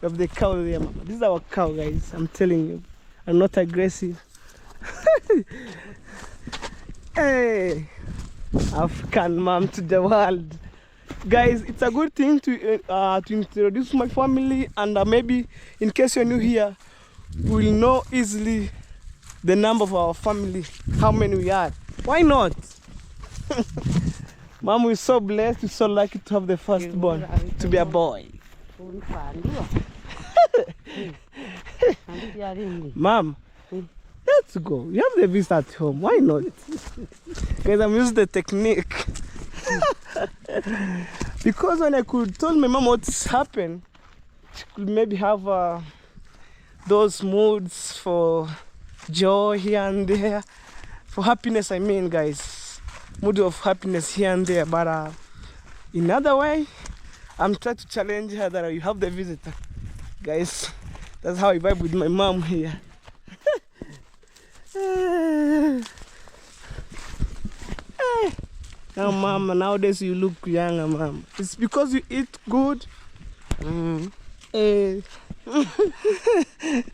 have the cow there, mama. This is our cow, guys. I'm telling you, I'm not aggressive. Hey, African mom to the world, guys. It's a good thing to introduce my family, and maybe in case you're new here, we'll know easily the number of our family, how many we are. Why not? Mom, we're so blessed, we're so lucky to have the firstborn to be a boy. Mom, let's go. You have the visitor at home. Why not? Guys, I'm using the technique. Because when I could tell my mom what's happened, she could maybe have those moods for joy here and there, for happiness, I mean, guys. Mood of happiness here and there. But in other way, I'm trying to challenge her that you have the visitor. Guys, that's how I vibe with my mom here. Now, mama, nowadays you look younger, mom. It's because you eat good.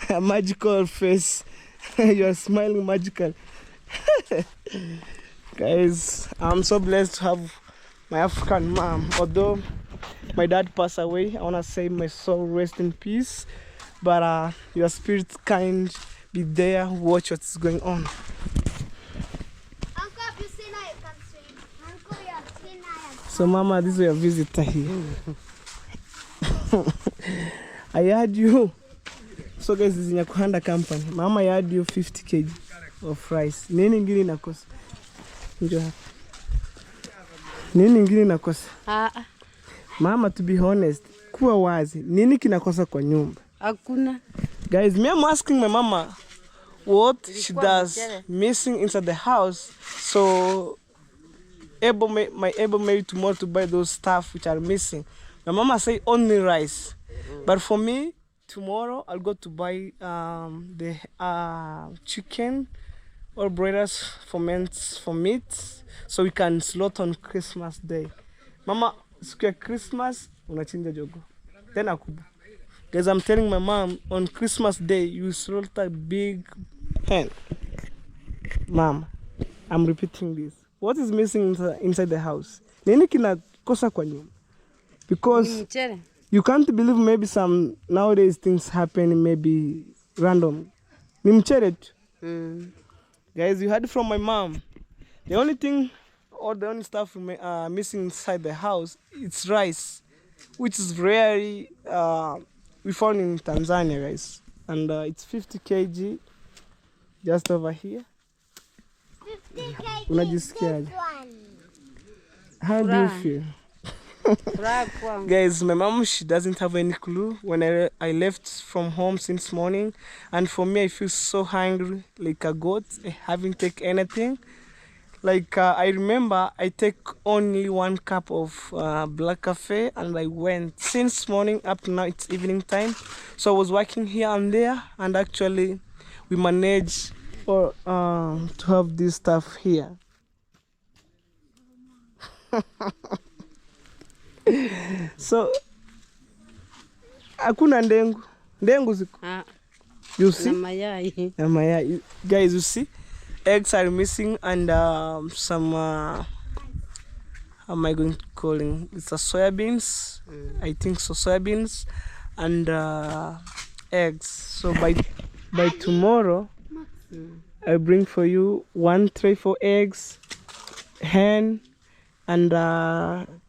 A magical face. You are smiling magical. Guys, I'm so blessed to have my African mom. Although my dad passed away, I want to say my soul rest in peace. But your spirit kind be there, watch what's going on. So mama, this is your visitor here. I heard you. So guys, this is Nyakuhanda company. Mama, I heard you 50 kg of rice. Nini ngini nakosa? Njo hapa. Nini ngini nakosa? Mama, to be honest, kuwa wazi, nini kinakosa kwa nyumba? Hakuna. Guys, me I'm asking my mama what she does missing inside the house, so able maybe tomorrow to buy those stuff which are missing. My mama say only rice, but for me tomorrow I'll go to buy the chicken or broilers for meat, so we can slaughter on Christmas Day. Mama, siku ya Christmas unachinja jogo tena kubwa. Guys, I'm telling my mom on Christmas Day you slaughter a big hen. Mom, I'm repeating this. What is missing inside the house? Nini kinakosa kwa nyumba? Because you can't believe maybe some nowadays things happen maybe random. Ni mchere tu. Guys, you heard from my mom. The only thing or the only stuff missing inside the house, it's rice, which is rarely we found in Tanzania, guys. And it's 50 kg just over here. 50 kg. Unajisikiaje? How do you feel? Guys, my mom, she doesn't have any clue when I left from home since morning, and for me I feel so hungry like a goat. I haven't taken anything. Like I remember I take only 1 cup of black coffee, and I went since morning up to now. It's evening time, so I was working here and there, and actually we managed to have this stuff here. So hakuna ndengu ziko. You see? Na mayai. Guys, you see? Eggs are missing, and some how am I going to call it? It's a soybeans. I think so, soybeans and eggs. So by tomorrow I'll bring for you 1 tray for eggs, hen, and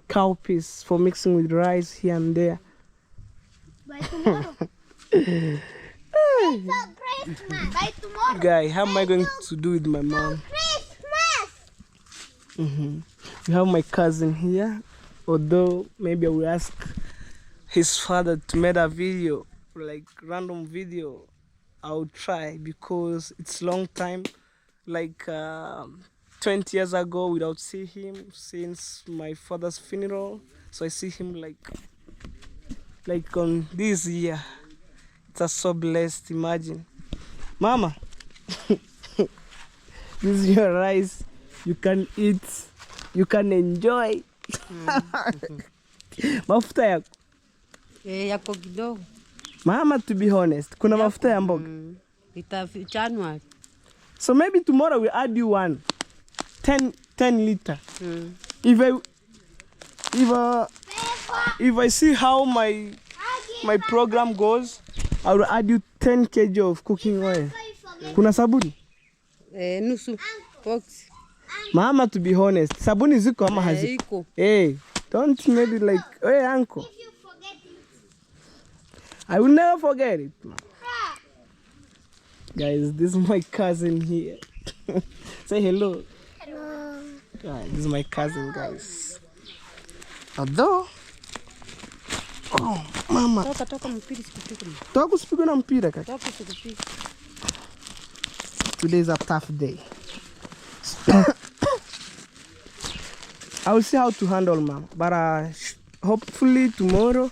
cow piece for mixing with rice here and there. By tomorrow. It's for Christmas. By tomorrow. Guy, how am I going to do with my mom? Christmas. We have my cousin here. Although maybe I will ask his father to make a video, like random video. I'll try because it's long time, like 20 years ago without see him since my father's funeral. So I see him like on this year. It's so blessed. Imagine, Mama. This is your rice. You can eat. You can enjoy. Mafuta yako? Yako kidogo. Mama, to be honest, kuna mafuta ya mboga. January. So maybe tomorrow we add you 10 liter. If I see how my program goes, I will add you 10 kg of cooking oil. Kuna sabuni? Nusu box. Mama, to be honest, sabuni ziko ama haziko? Hey, don't maybe like, hey uncle. If you forget it. I will never forget it. Guys, this is my cousin here. Say hello. Hello. This is my cousin, guys. Although, oh, mama. Toka mpira sikupika. Toka usipigwe na mpira kaka. Toka sikupika. Today is a tough day. I will see how to handle mom, but hopefully tomorrow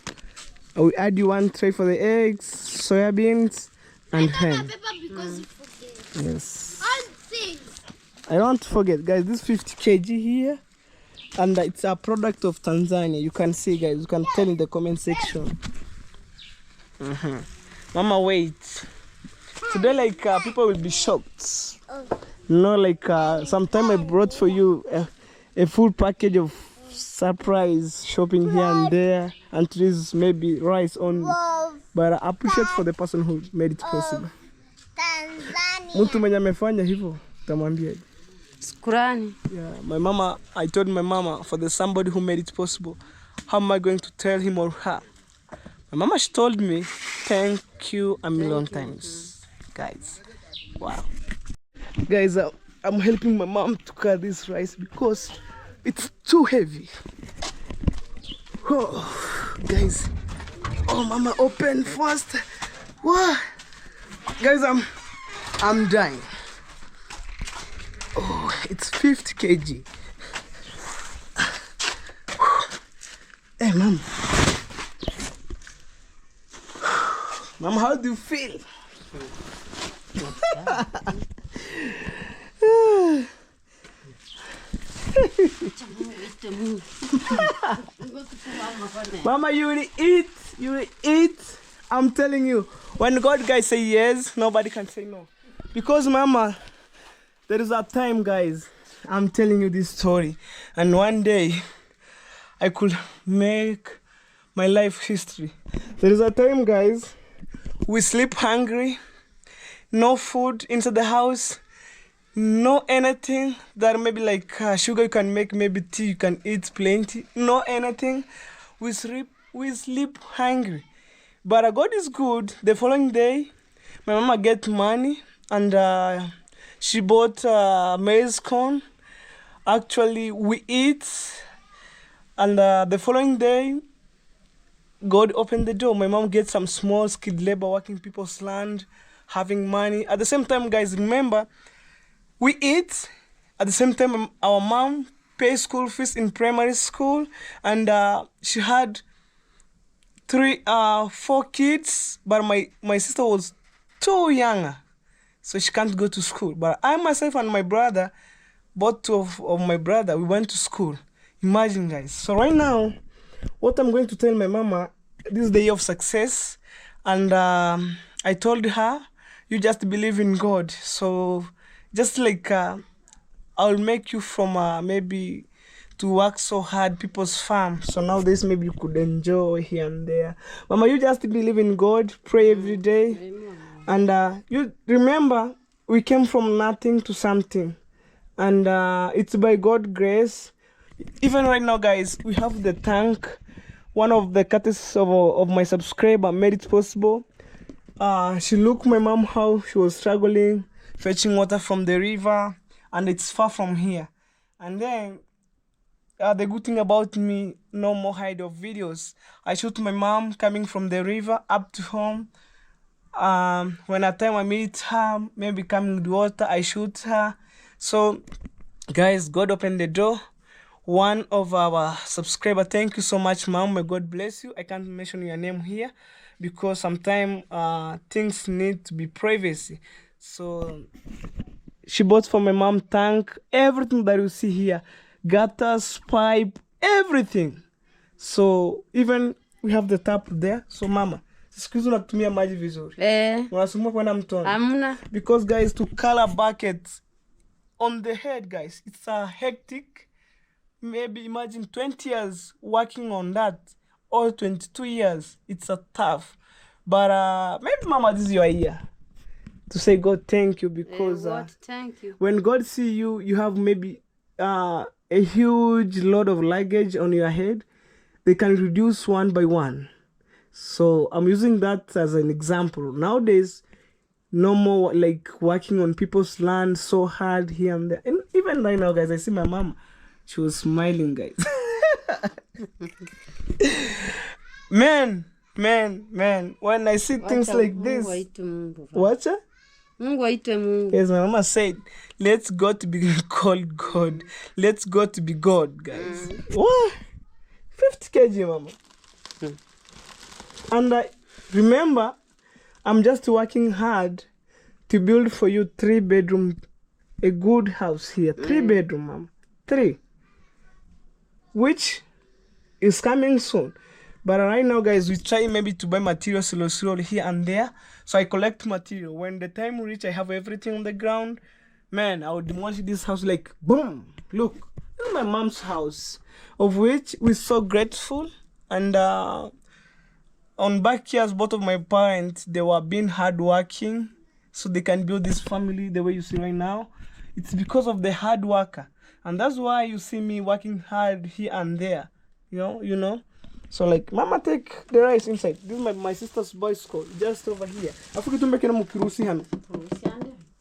I will add you 1 tray for the eggs, soybeans, and hen. Because you forget. Yes. All things. I don't forget, guys. This 50 kg here, and it's a product of Tanzania. You can see, guys. You can tell in the comment section. Mama, wait. Today, like people will be shocked. No, like sometime I brought for you a full package of surprise shopping here and there, and today's maybe rice only. But I appreciate for the person who made it possible. Tanzania. Mtu mwenye amefanya hivyo, tamwambia. Shukrani. Yeah, my mama, I told my mama for the somebody who made it possible, how am I going to tell him or her? My mama, she told me, thank you a million times. Guys, wow. Guys, I'm helping my mom to cut this rice because it's too heavy. Oh, guys. Oh, mama, open fast. Wow. Guys, I'm dying. Oh, it's 50 kg. Hey, mom. Mom, how do you feel? Mama, you will eat. You will eat. I'm telling you. When God guys say yes, nobody can say no. Because mama, there is a time, guys, I'm telling you this story. And one day, I could make my life history. There is a time, guys, we sleep hungry, no food inside the house, no anything that maybe like sugar you can make, maybe tea you can eat plenty, no anything. We sleep hungry. But God is good. The following day, my mama get money and she bought maize corn. Actually, we eat, and the following day, God opened the door. My mom gets some small skilled labor working people's land, having money. At the same time, guys, remember, we eat. At the same time, our mom pays school fees in primary school, and she had four kids, but my sister was too young, so she can't go to school. But I myself and my brother, both two of my brother, we went to school. Imagine, guys. So right now, what I'm going to tell my mama, this is the year of success, and I told her, you just believe in God. So just like I'll make you from maybe to work so hard people's farm, so nowadays maybe you could enjoy here and there. Mama, you just believe in God, pray every day, and you remember we came from nothing to something, and it's by God's grace. Even right now, guys, we have the tank. One of the courtesies of my subscriber made it possible. She looked my mom how she was struggling fetching water from the river, and it's far from here. And then the good thing about me, no more hide of videos. I shoot my mom coming from the river up to home. When at time I meet her, maybe coming with water, I shoot her. So, guys, God opened the door. One of our subscriber, thank you so much, mom. May God bless you. I can't mention your name here because sometimes things need to be privacy. So she bought for my mom tank, everything that you see here, gutters, pipe, everything. So even we have the tap there. So mama, siku hizi unatumia maji vizuri. Unasumua kwenda mtoni. Hamna. Because guys, to color buckets on the head, guys, it's a hectic. Maybe imagine 20 years working on that, or 22 years. It's a tough. But maybe mama, this is your year to say God thank you, because God, thank you. when God see you, you have maybe a huge load of luggage on your head. They can reduce one by one. So I'm using that as an example. Nowadays, no more like working on people's land so hard here and there. And even right now, guys, I see my mom. She was smiling, guys. man. When I see things like this, what's that? Yes, my mama said, let's go to be called God. Let's go to be God, guys. What? 50 kg, mama. And remember, I'm just working hard to build for you 3-bedroom, a good house here. 3-bedroom, mama. 3. Which is coming soon. But right now, guys, we try maybe to buy material slowly here and there. So I collect material. When the time reach, I have everything on the ground. Man, I would demolish this house like boom. Look, this is my mom's house, of which we're so grateful. And on back years, both of my parents, they were being hardworking, so they can build this family the way you see right now. It's because of the hard worker. And that's why you see me working hard here and there, you know. So like, mama, take the rice inside. This is my sister's boys' school, just over here. I forget to make it mukirusi hano.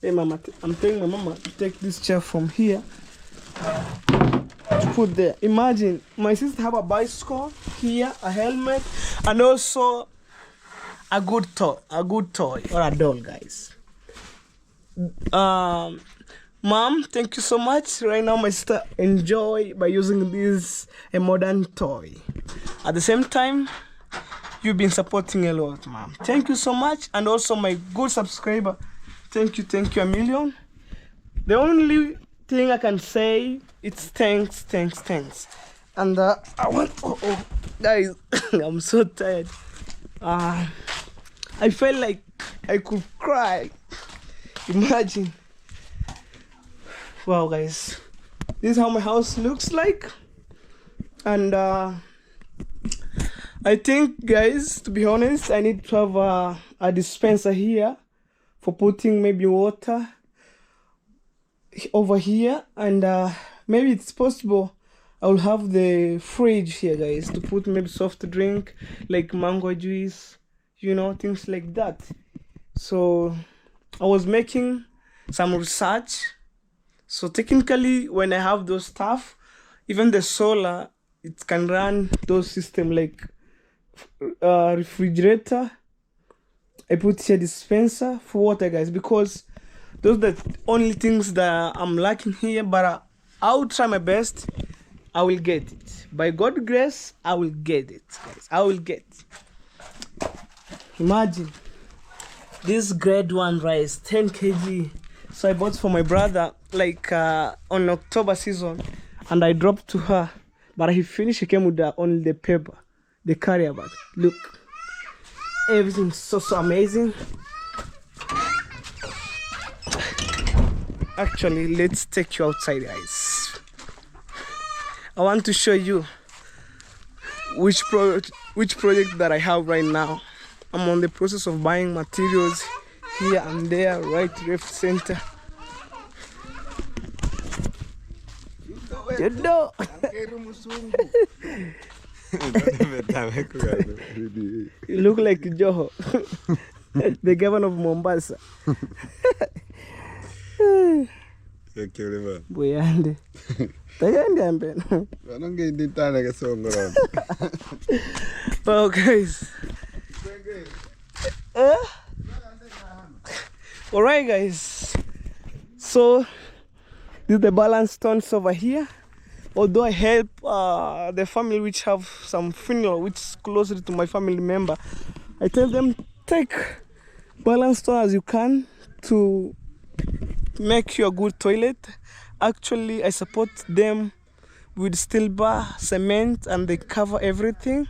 Hey mama, I'm telling my mama to take this chair from here to put there. Imagine, my sister have a bicycle here, a helmet, and also a good toy or a doll, guys. Mom, thank you so much. Right now, my sister enjoy by using this a modern toy. At the same time, you've been supporting a lot, mom. Thank you so much. And also my good subscriber, thank you a million. The only thing I can say, it's thanks. And I want, guys, I'm so tired. I felt like I could cry. Imagine. Wow, guys, this is how my house looks like. And I think, guys, to be honest, I need to have a dispenser here for putting maybe water over here, and maybe it's possible I'll have the fridge here, guys, to put maybe soft drink like mango juice, you know, things like that. So I was making some research. So technically, when I have those stuff, even the solar, it can run those system like refrigerator. I put here dispenser for water, guys, because those are the only things that I'm lacking here. But I'll try my best. I will get it. By God's grace, I will get it, guys. I will get it. Imagine this grade 1 rice, 10 kg. So I bought for my brother like on October season, and I dropped to her. But he finished. He came with only the paper, the carrier bag. Look, everything's so amazing. Actually, let's take you outside, guys. I want to show you which project that I have right now. I'm on the process of buying materials here and there, right, left, center. You know. You look like Joho, the governor of Mombasa. Buyande. Well, guys. Alright, guys. So this is the balance stones over here. Although I help the family which have some funeral which is closely to my family member, I tell them take balance stone as you can to make you a good toilet. Actually, I support them with steel bar, cement, and they cover everything.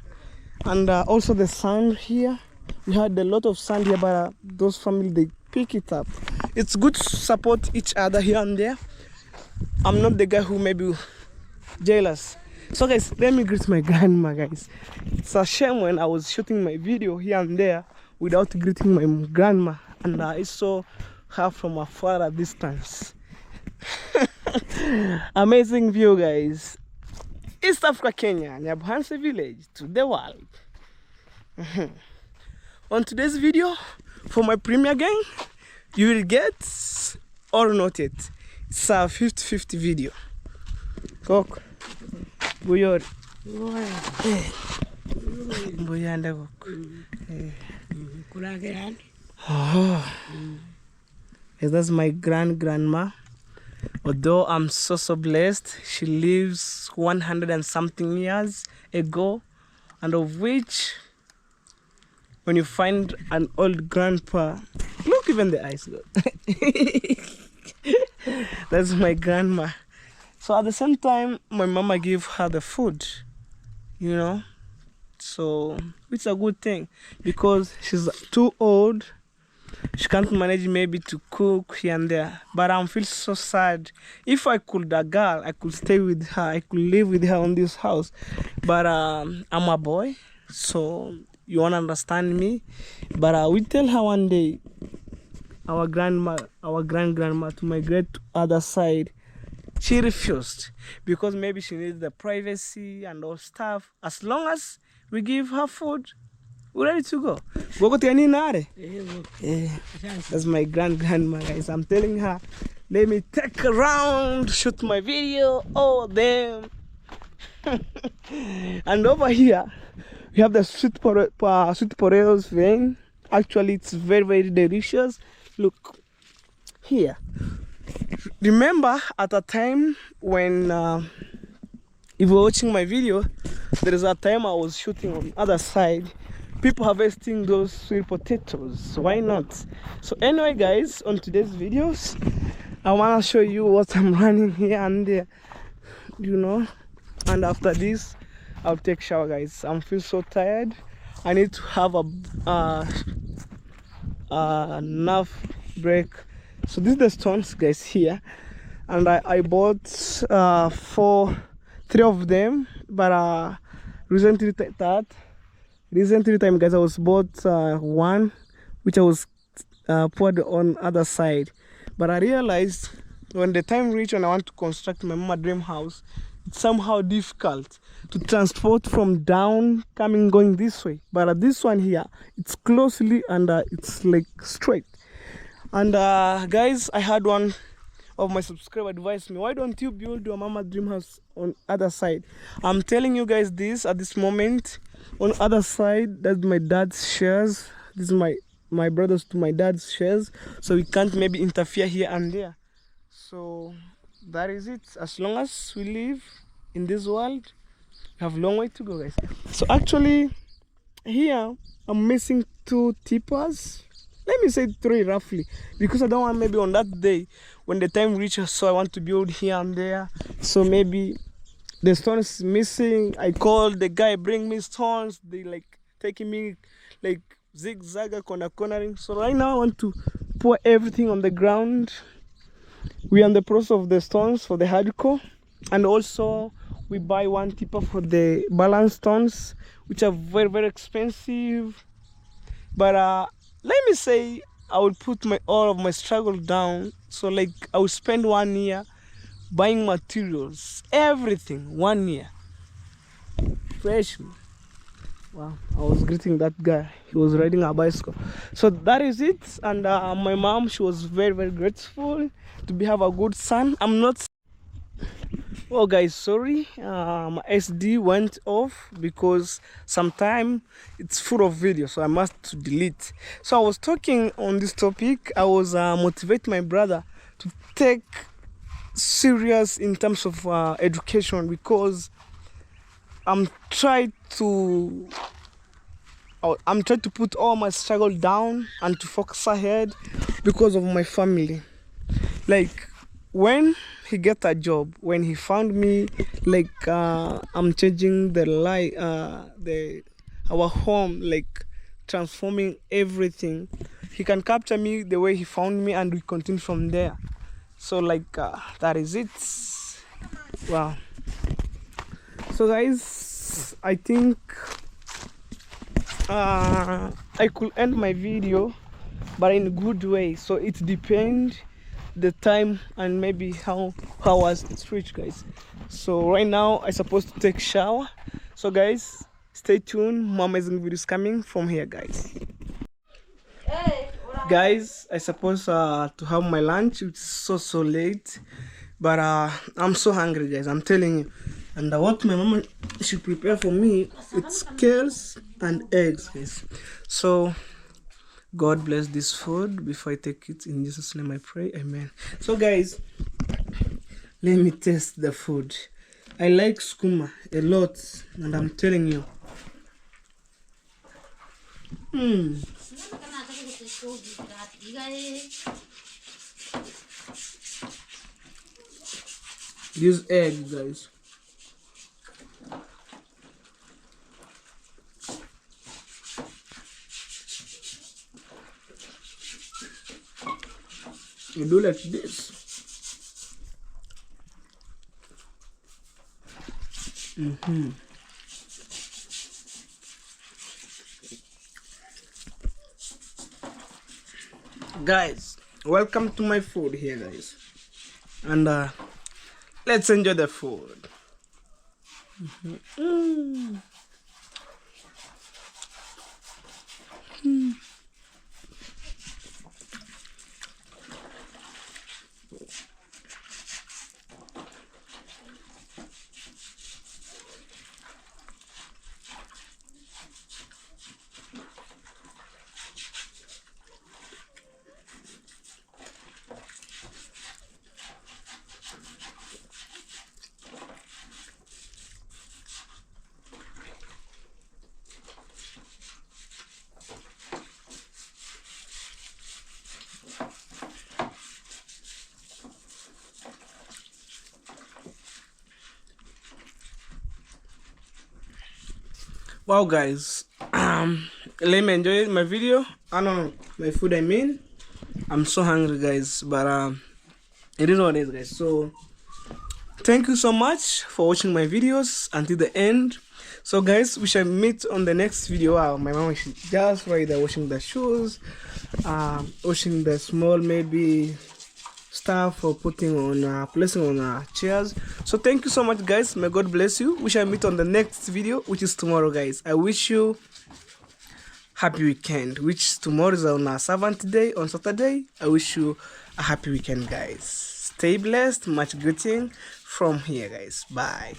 And also the sand here. We had a lot of sand here, but those family, they pick it up. It's good to support each other here and there. I'm not the guy who may be jealous. So guys, let me greet my grandma, guys. It's a shame when I was shooting my video here and there without greeting my grandma, and I saw her from a far distance. Amazing view, guys. East Africa, Kenya, Nyabuhanse village to the world. On today's video, for my premiere gang, you will get or not yet. It's a 50-50 video. Kok. Buyori. Buyanda kok. Oh. Yes, that's my grandma. Although I'm so blessed, she lives 100 and something years ago, and of which, when you find an old grandpa, look, even the eyes go. That's my grandma. So at the same time, my mama gave her the food, you know. So it's a good thing because she's too old. She can't manage maybe to cook here and there. But I feel so sad. If I could, a girl, I could stay with her. I could live with her on this house. But I'm a boy, so you won't understand me. But we tell her one day, our grandgrandma to migrate to other side. She refused because maybe she needs the privacy and all stuff. As long as we give her food, we're ready to go. That's my grandma, guys. I'm telling her, let me take a round, shoot my video. Oh, damn. And over here, we have the sweet potatoes vein. Actually, it's very delicious. Look here. Remember at a time when if you're watching my video, there is a time I was shooting on the other side, people harvesting those sweet potatoes. Why not? So anyway, guys, on today's videos, I want to show you what I'm running here and there, you know. And after this, I'll take shower, guys. I feel so tired. I need to have a enough break. So this is the stones, guys, here, and I bought 3 of them, but recently time, guys, I was bought one which I was poured on other side, but I realized when the time reached when I want to construct my mama dream house, it's somehow difficult to transport from down going this way, but this one here, it's closely and it's like straight. And guys, I had one of my subscriber advised me, why don't you build your mama dream house on other side? I'm telling you guys this at this moment. On other side, that's my dad's shares. This is my brothers to my dad's shares, so we can't maybe interfere here and there. So that is it. As long as we live in this world, we have a long way to go, guys. So actually here I'm missing 2 tippers, let me say 3 roughly, because I don't want maybe on that day when the time reaches, so I want to build here and there, so maybe the stones missing, I call the guy bring me stones, they like taking me like zigzag cornering. So right now I want to pour everything on the ground. We are in the process of the stones for the hardcore, and also we buy 1 tipper for the balance stones, which are very expensive. But let me say I will put all of my struggle down. So like I will spend 1 year buying materials, everything, 1 year fresh. Wow, I was greeting that guy, he was riding a bicycle. So that is it. And my mom, she was very grateful to have a good son. I'm not, well guys, sorry, my SD went off because sometime it's full of video, so I must delete. So I was talking on this topic, I was motivate my brother to take serious in terms of education, because I'm trying to put all my struggle down and to focus ahead because of my family. Like when he get a job, when he found me, like I'm changing our home, like transforming everything, he can capture me the way he found me and we continue from there. So like that is it. Wow. So guys, I think I could end my video, but in a good way. So it depends the time and maybe how was it reached, guys. So right now I supposed to take shower. So guys, stay tuned, more amazing videos coming from here, guys. Guys, I supposed to have my lunch, which is so late, but I'm so hungry, guys, I'm telling you. And what my mama should prepare for me, it's scales and eggs, guys. So God bless this food before I take it. In Jesus' name I pray, amen. So guys, let me taste the food. I like skuma a lot, and I'm telling you, these eggs, guys, you do like this. Guys, welcome to my food here, guys, and let's enjoy the food. Wow, guys, let me enjoy my video. No, my food, I mean. I'm so hungry, guys, but it is what it is, guys. So Thank you so much for watching my videos until the end. So guys, we shall meet on the next video. My mom is just right there washing the shoes, washing the small maybe stuff for putting on placing on chairs. So thank you so much guys, may God bless you. We shall meet on the next video, which is tomorrow guys. I wish you happy weekend, which tomorrow is on our servant day on Saturday. I wish you a happy weekend guys. Stay blessed, much good thing from here guys. Bye.